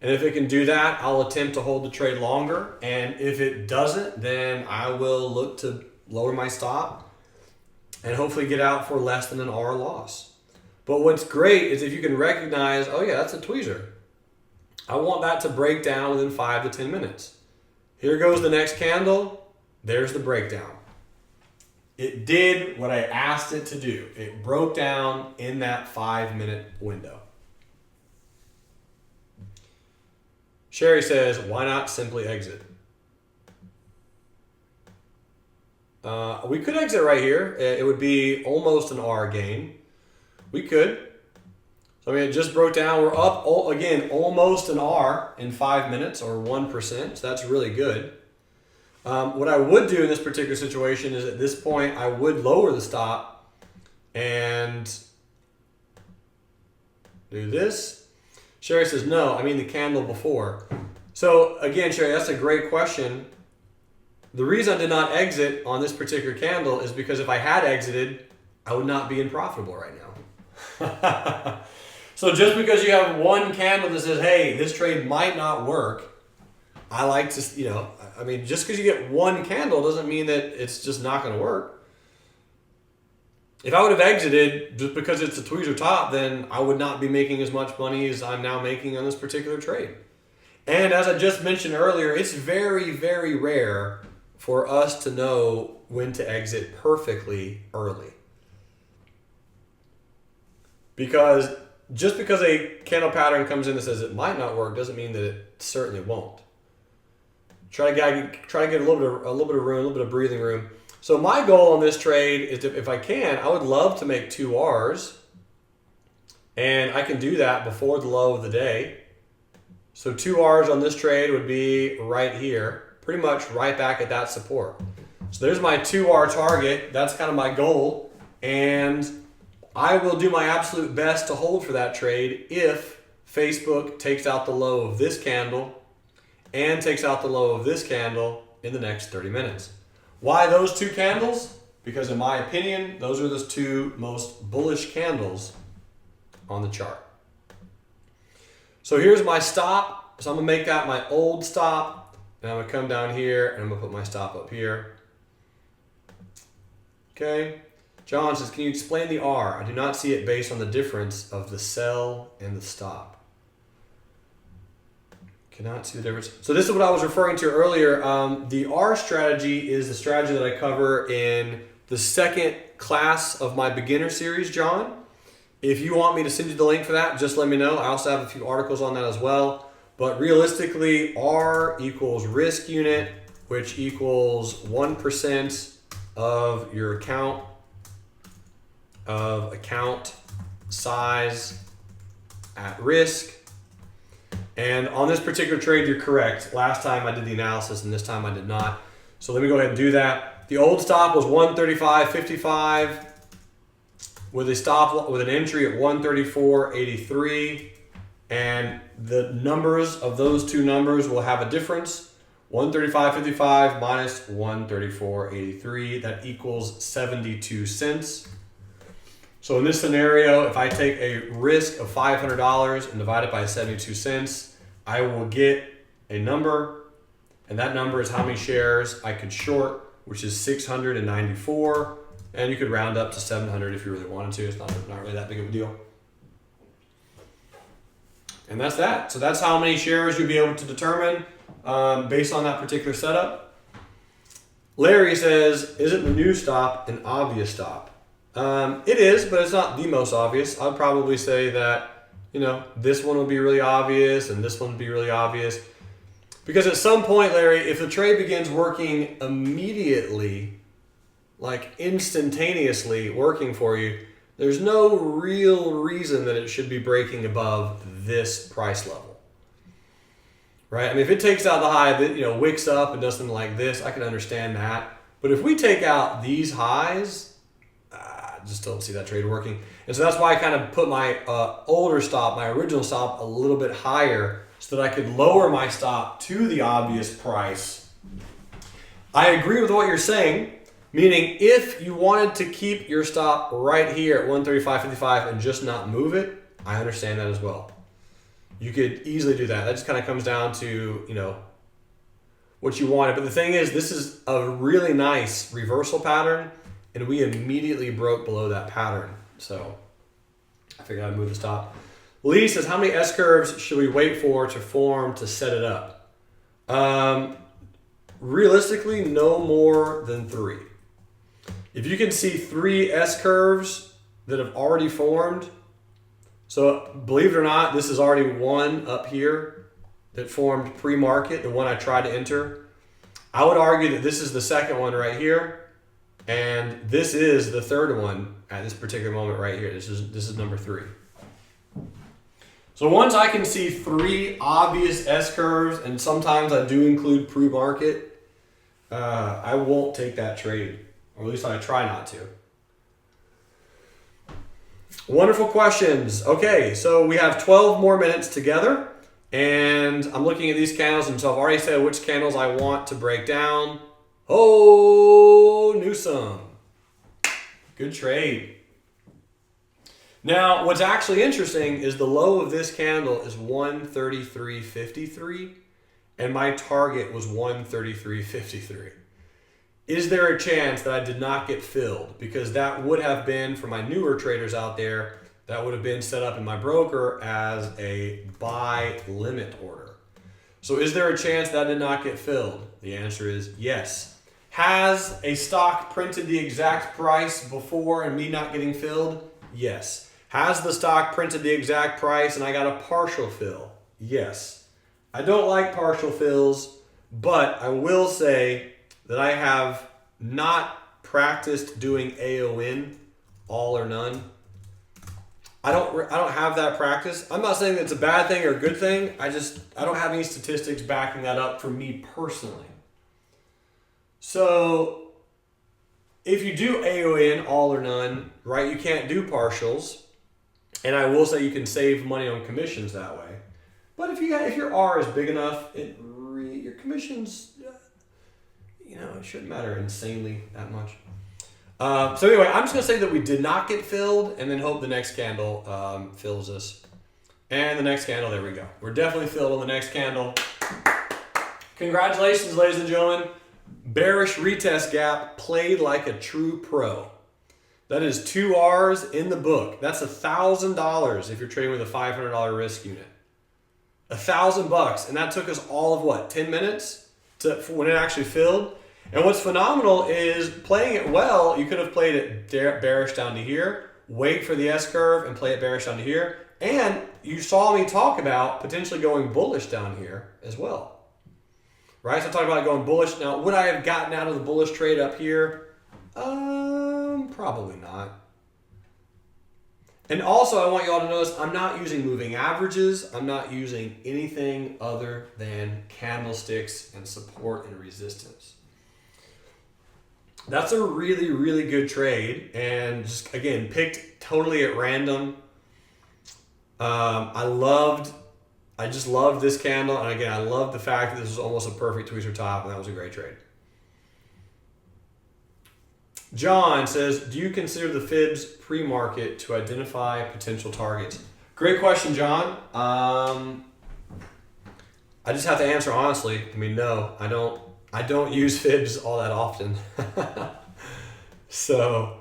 And if it can do that, I'll attempt to hold the trade longer. And if it doesn't, then I will look to lower my stop and hopefully get out for less than an R loss. But what's great is if you can recognize, oh yeah, that's a tweezer. I want that to break down within 5 to 10 minutes. Here goes the next candle. There's the breakdown. It did what I asked it to do. It broke down in that 5-minute window. Sherry says, why not simply exit? We could exit right here. It would be almost an R gain. We could. So I mean, it just broke down. We're up, again, almost an R in 5 minutes or 1%. So that's really good. What I would do in this particular situation is at this point, I would lower the stop and do this. Sherry says, no, I mean the candle before. So again, Sherry, that's a great question. The reason I did not exit on this particular candle is because if I had exited, I would not be in profitable right now. So just because you have one candle that says, hey, this trade might not work, I like to, I mean, just because you get one candle doesn't mean that it's just not going to work. If I would have exited just because it's a tweezer top, then I would not be making as much money as I'm now making on this particular trade. And as I just mentioned earlier, it's very, very rare for us to know when to exit perfectly early. Because just because a candle pattern comes in that says it might not work doesn't mean that it certainly won't. Try to get a little bit of room, a little bit of breathing room. So my goal on this trade is to, if I can, I would love to make 2 Rs. And I can do that before the low of the day. So 2 Rs on this trade would be right here, pretty much right back at that support. So there's my 2R target. That's kind of my goal. And I will do my absolute best to hold for that trade if Facebook takes out the low of this candle and takes out the low of this candle in the next 30 minutes. Why those 2 candles? Because in my opinion, those are the 2 most bullish candles on the chart. So here's my stop. So I'm gonna make that my old stop, and I'm gonna come down here and I'm gonna put my stop up here. Okay. John says, can you explain the R? I do not see it based on the difference of the sell and the stop. Cannot see the difference. So this is what I was referring to earlier. The R strategy is the strategy that I cover in the second class of my beginner series, John. If you want me to send you the link for that, just let me know. I also have a few articles on that as well. But realistically, R equals risk unit, which equals 1% of your account size at risk. And on this particular trade, you're correct. Last time I did the analysis and this time I did not. So let me go ahead and do that. The old stop was 135.55 with a stop with an entry at 134.83. And the numbers of those 2 numbers will have a difference. 135.55 minus 134.83, that equals 72 cents. So in this scenario, if I take a risk of $500 and divide it by 72 cents, I will get a number, and that number is how many shares I could short, which is 694, and you could round up to 700 if you really wanted to. It's not really that big of a deal. And that's that. So that's how many shares you'll be able to determine based on that particular setup. Larry says, isn't the new stop an obvious stop? It is, but it's not the most obvious. I'd probably say that, this one will be really obvious and this one will be really obvious. Because at some point, Larry, if the trade begins working immediately, like instantaneously working for you, there's no real reason that it should be breaking above this price level. Right? I mean, if it takes out the high that, wicks up and does something like this, I can understand that. But if we take out these highs, I just don't see that trade working. And so that's why I kind of put my older stop, my original stop, a little bit higher so that I could lower my stop to the obvious price. I agree with what you're saying, meaning if you wanted to keep your stop right here at 135.55 and just not move it, I understand that as well. You could easily do that. That just kind of comes down to, what you wanted. But the thing is, this is a really nice reversal pattern, and we immediately broke below that pattern. So I figured I'd move the stop. Lee says, how many S-curves should we wait for to form to set it up? Realistically, no more than 3. If you can see 3 S-curves that have already formed, so believe it or not, this is already one up here that formed pre-market, the one I tried to enter. I would argue that this is the second one right here. And this is the third one at this particular moment right here. This is number 3. So once I can see 3 obvious S-curves, and sometimes I do include pre-market, I won't take that trade, or at least I try not to. Wonderful questions. Okay, so we have 12 more minutes together, and I'm looking at these candles, and so I've already said which candles I want to break down. Oh, Newsom. Good trade. Now, what's actually interesting is the low of this candle is 133.53, and my target was 133.53. is there a chance that I did not get filled? Because that would have been, for my newer traders out there, that would have been set up in my broker as a buy limit order. So is there a chance that did not get filled? The answer is yes. Has a stock printed the exact price before and me not getting filled? Yes. Has the stock printed the exact price and I got a partial fill? Yes. I don't like partial fills, but I will say that I have not practiced doing AON, all or none. I don't have that practice. I'm not saying that it's a bad thing or a good thing. I don't have any statistics backing that up for me personally. So if you do AON, all or none, right, you can't do partials. And I will say you can save money on commissions that way. But if your R is big enough, your commissions, it shouldn't matter insanely that much. So anyway, I'm just going to say that we did not get filled and then hope the next candle fills us. And the next candle, there we go. We're definitely filled on the next candle. Congratulations, ladies and gentlemen. Bearish retest gap played like a true pro. That is 2 R's in the book. That's $1,000 if you're trading with a $500 risk unit. $1,000, and that took us all of what, 10 minutes for when it actually filled. And what's phenomenal is playing it well. You could have played it bearish down to here, wait for the S curve, and play it bearish down to here. And you saw me talk about potentially going bullish down here as well. Right, so I talked about going bullish. Now, would I have gotten out of the bullish trade up here? Probably not. And also, I want you all to notice I'm not using moving averages. I'm not using anything other than candlesticks and support and resistance. That's a really, really good trade. And just, again, picked totally at random. I just loved this candle. And again, I love the fact that this was almost a perfect tweezer top, and that was a great trade. John says, do you consider the fibs pre-market to identify potential targets? Great question, John. I just have to answer honestly. I mean, no, I don't use fibs all that often. So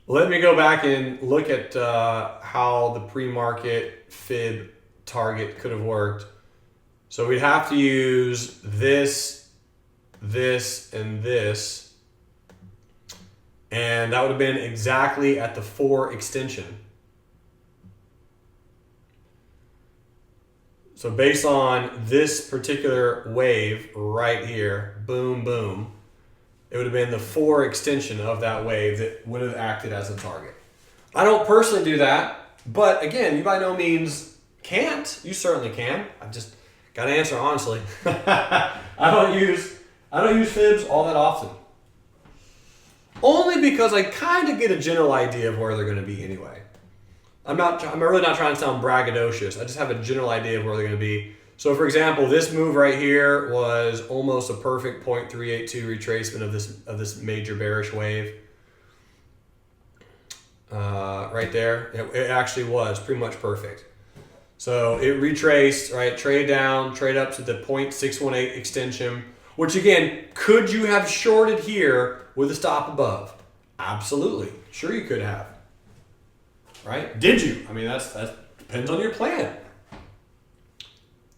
let me go back and look at how the pre-market fib target could have worked. So we'd have to use this, and this. And that would have been exactly at the 4 extension. So based on this particular wave right here, boom, boom, it would have been the 4 extension of that wave that would have acted as a target. I don't personally do that, but again, you by no means can't. You certainly can. I just got to answer honestly. I don't use fibs all that often. Only because I kind of get a general idea of where they're going to be anyway. I'm really not trying to sound braggadocious. I just have a general idea of where they're going to be. So for example, this move right here was almost a perfect 0.382 retracement of this major bearish wave. Right there, it actually was pretty much perfect. So it retraced, right, trade down, trade up to the 0.618 extension, which again, could you have shorted here with a stop above? Absolutely. Sure you could have. Right? Did you? I mean, that depends on your plan.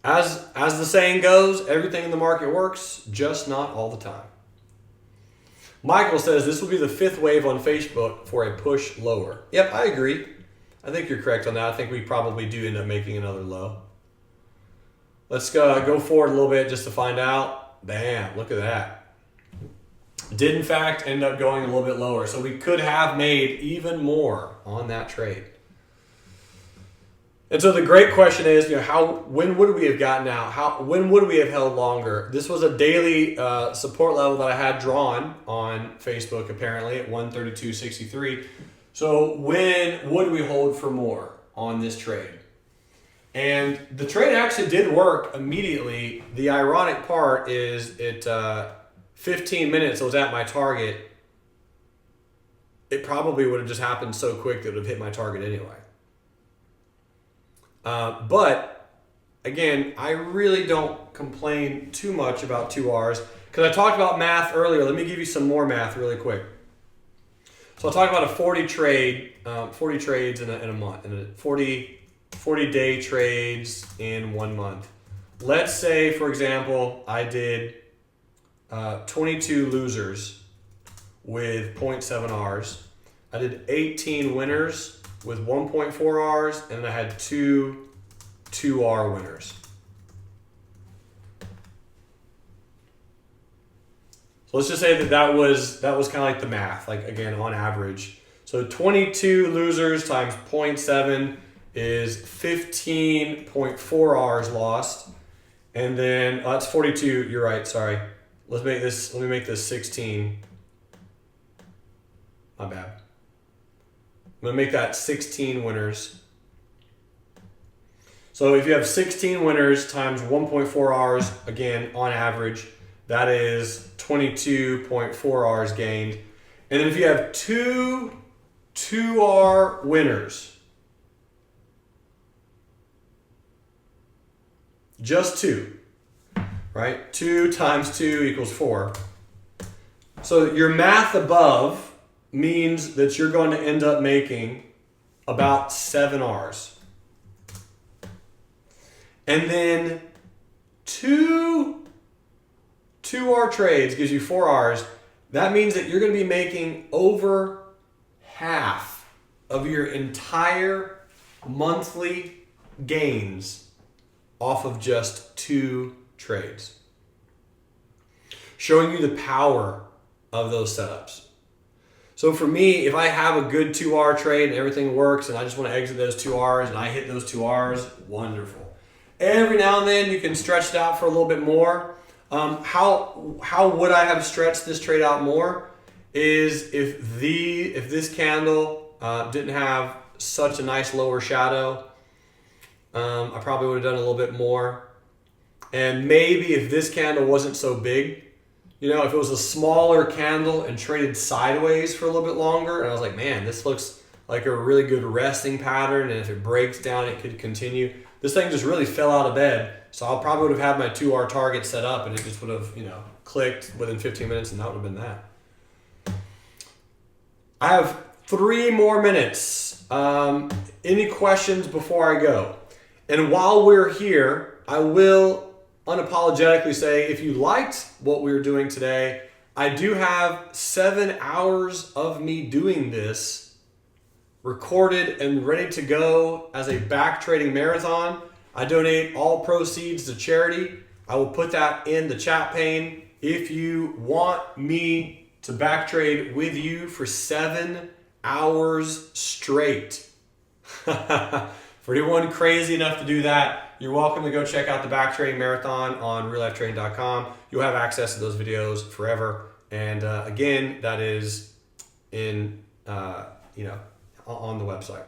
As the saying goes, everything in the market works, just not all the time. Michael says this will be the 5th wave on Facebook for a push lower. Yep, I agree. I think you're correct on that. I think we probably do end up making another low. Let's go forward a little bit just to find out. Bam, look at that. Did in fact end up going a little bit lower. So we could have made even more on that trade. And so the great question is, when would we have gotten out? When would we have held longer? This was a daily support level that I had drawn on Facebook apparently at 132.63. So when would we hold for more on this trade? And the trade actually did work immediately. The ironic part is at 15 minutes, I was at my target. It probably would have just happened so quick that it would have hit my target anyway. But again, I really don't complain too much about 2 Rs. Because I talked about math earlier. Let me give you some more math really quick. So I'll talk about a 40 trades in a month, and 40 day trades in 1 month. Let's say, for example, I did 22 losers with 0.7 Rs. I did 18 winners with 1.4 Rs, and I had two 2R winners. So let's just say that was kind of like the math, like again, on average. So 22 losers times 0.7 is 15.4 Rs lost. And then that's 42, you're right, sorry. Let me make this 16. My bad. I'm gonna make that 16 winners. So if you have 16 winners times 1.4 Rs, again, on average, that is 22.4 Rs gained. And then if you have two 2R winners, just two, right? 2 times 2 equals 4. So your math above means that you're going to end up making about 7 Rs. And then two 2R trades gives you 4 Rs. That means that you're going to be making over half of your entire monthly gains off of just 2 trades. Showing you the power of those setups. So for me, if I have a good 2R trade and everything works and I just want to exit those 2 Rs and I hit those 2 Rs, wonderful. Every now and then you can stretch it out for a little bit more. How would I have stretched this trade out more is if this candle didn't have such a nice lower shadow, I probably would have done a little bit more. And maybe if this candle wasn't so big, you know, if it was a smaller candle and traded sideways for a little bit longer, and I was like, man, this looks like a really good resting pattern, and if it breaks down, it could continue. This thing just really fell out of bed, so I probably would have had my 2R target set up, and it just would have, you know, clicked within 15 minutes, and that would have been that. I have 3 more minutes. Any questions before I go? And while we're here, I will unapologetically say, if you liked what we were doing today, I do have 7 hours of me doing this recorded and ready to go as a back trading marathon. I donate all proceeds to charity. I will put that in the chat pane. If you want me to back trade with you for 7 hours straight, for anyone crazy enough to do that, you're welcome to go check out the back trading marathon on reallifetrading.com. You'll have access to those videos forever. And again, that is in on the website.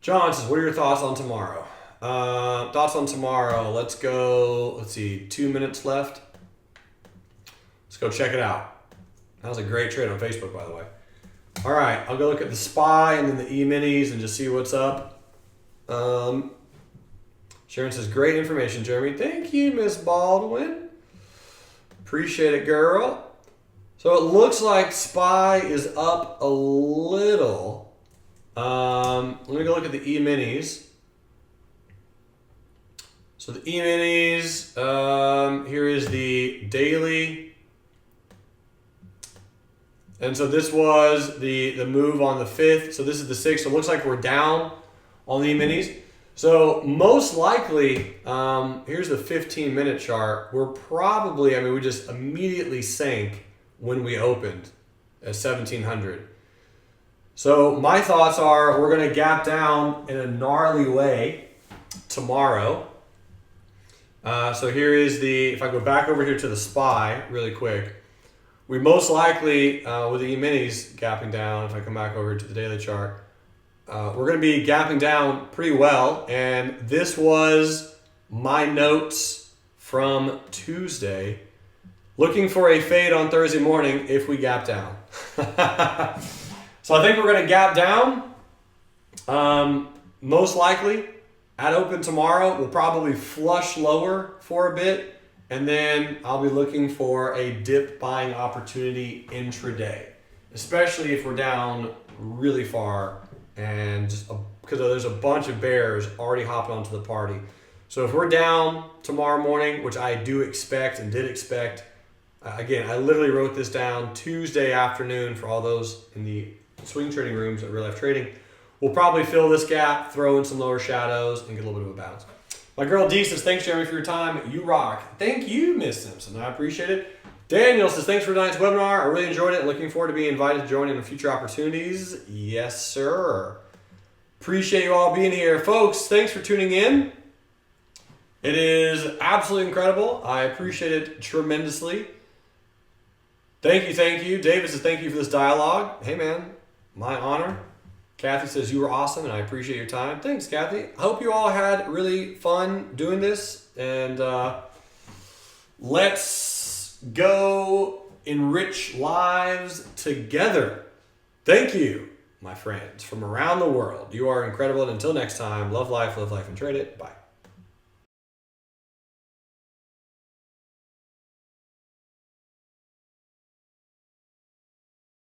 John says, what are your thoughts on tomorrow? Thoughts on tomorrow. Let's go. Let's see, 2 minutes left. Let's go check it out. That was a great trade on Facebook, by the way. All right, I'll go look at the SPY and then the E-minis and just see what's up. Sharon says, great information, Jeremy. Thank you, Miss Baldwin. Appreciate it, girl. So it looks like SPY is up a little. Let me go look at the E-minis. So the E-minis, here is the daily. And so this was the move on the 5th. So this is the 6th. So it looks like we're down on the E-minis. So most likely, here's the 15-minute chart. We're probably, we just immediately sank when we opened at 1700. So my thoughts are we're going to gap down in a gnarly way tomorrow. So here is if I go back over here to the SPY really quick, we most likely, with the E-minis gapping down, if I come back over to the daily chart, we're going to be gapping down pretty well. And this was my notes from Tuesday. Looking for a fade on Thursday morning if we gap down. So I think we're going to gap down. Most likely at open tomorrow, we'll probably flush lower for a bit. And then I'll be looking for a dip buying opportunity intraday, especially if we're down really far and just because there's a bunch of bears already hopping onto the party. So if we're down tomorrow morning, which I do expect and did expect, again, I literally wrote this down Tuesday afternoon for all those in the swing trading rooms at Real Life Trading. We'll probably fill this gap, throw in some lower shadows, and get a little bit of a bounce. My girl D says, thanks, Jeremy, for your time. You rock. Thank you, Miss Simpson. I appreciate it. Daniel says, thanks for tonight's webinar. I really enjoyed it. Looking forward to being invited to join in future opportunities. Yes, sir. Appreciate you all being here. Folks, thanks for tuning in. It is absolutely incredible. I appreciate it tremendously. Thank you, thank you. David says, thank you for this dialogue. Hey, man, my honor. Kathy says, you were awesome, and I appreciate your time. Thanks, Kathy. I hope you all had really fun doing this, and let's go enrich lives together. Thank you, my friends, from around the world. You are incredible, and until next time, love life, and trade it. Bye.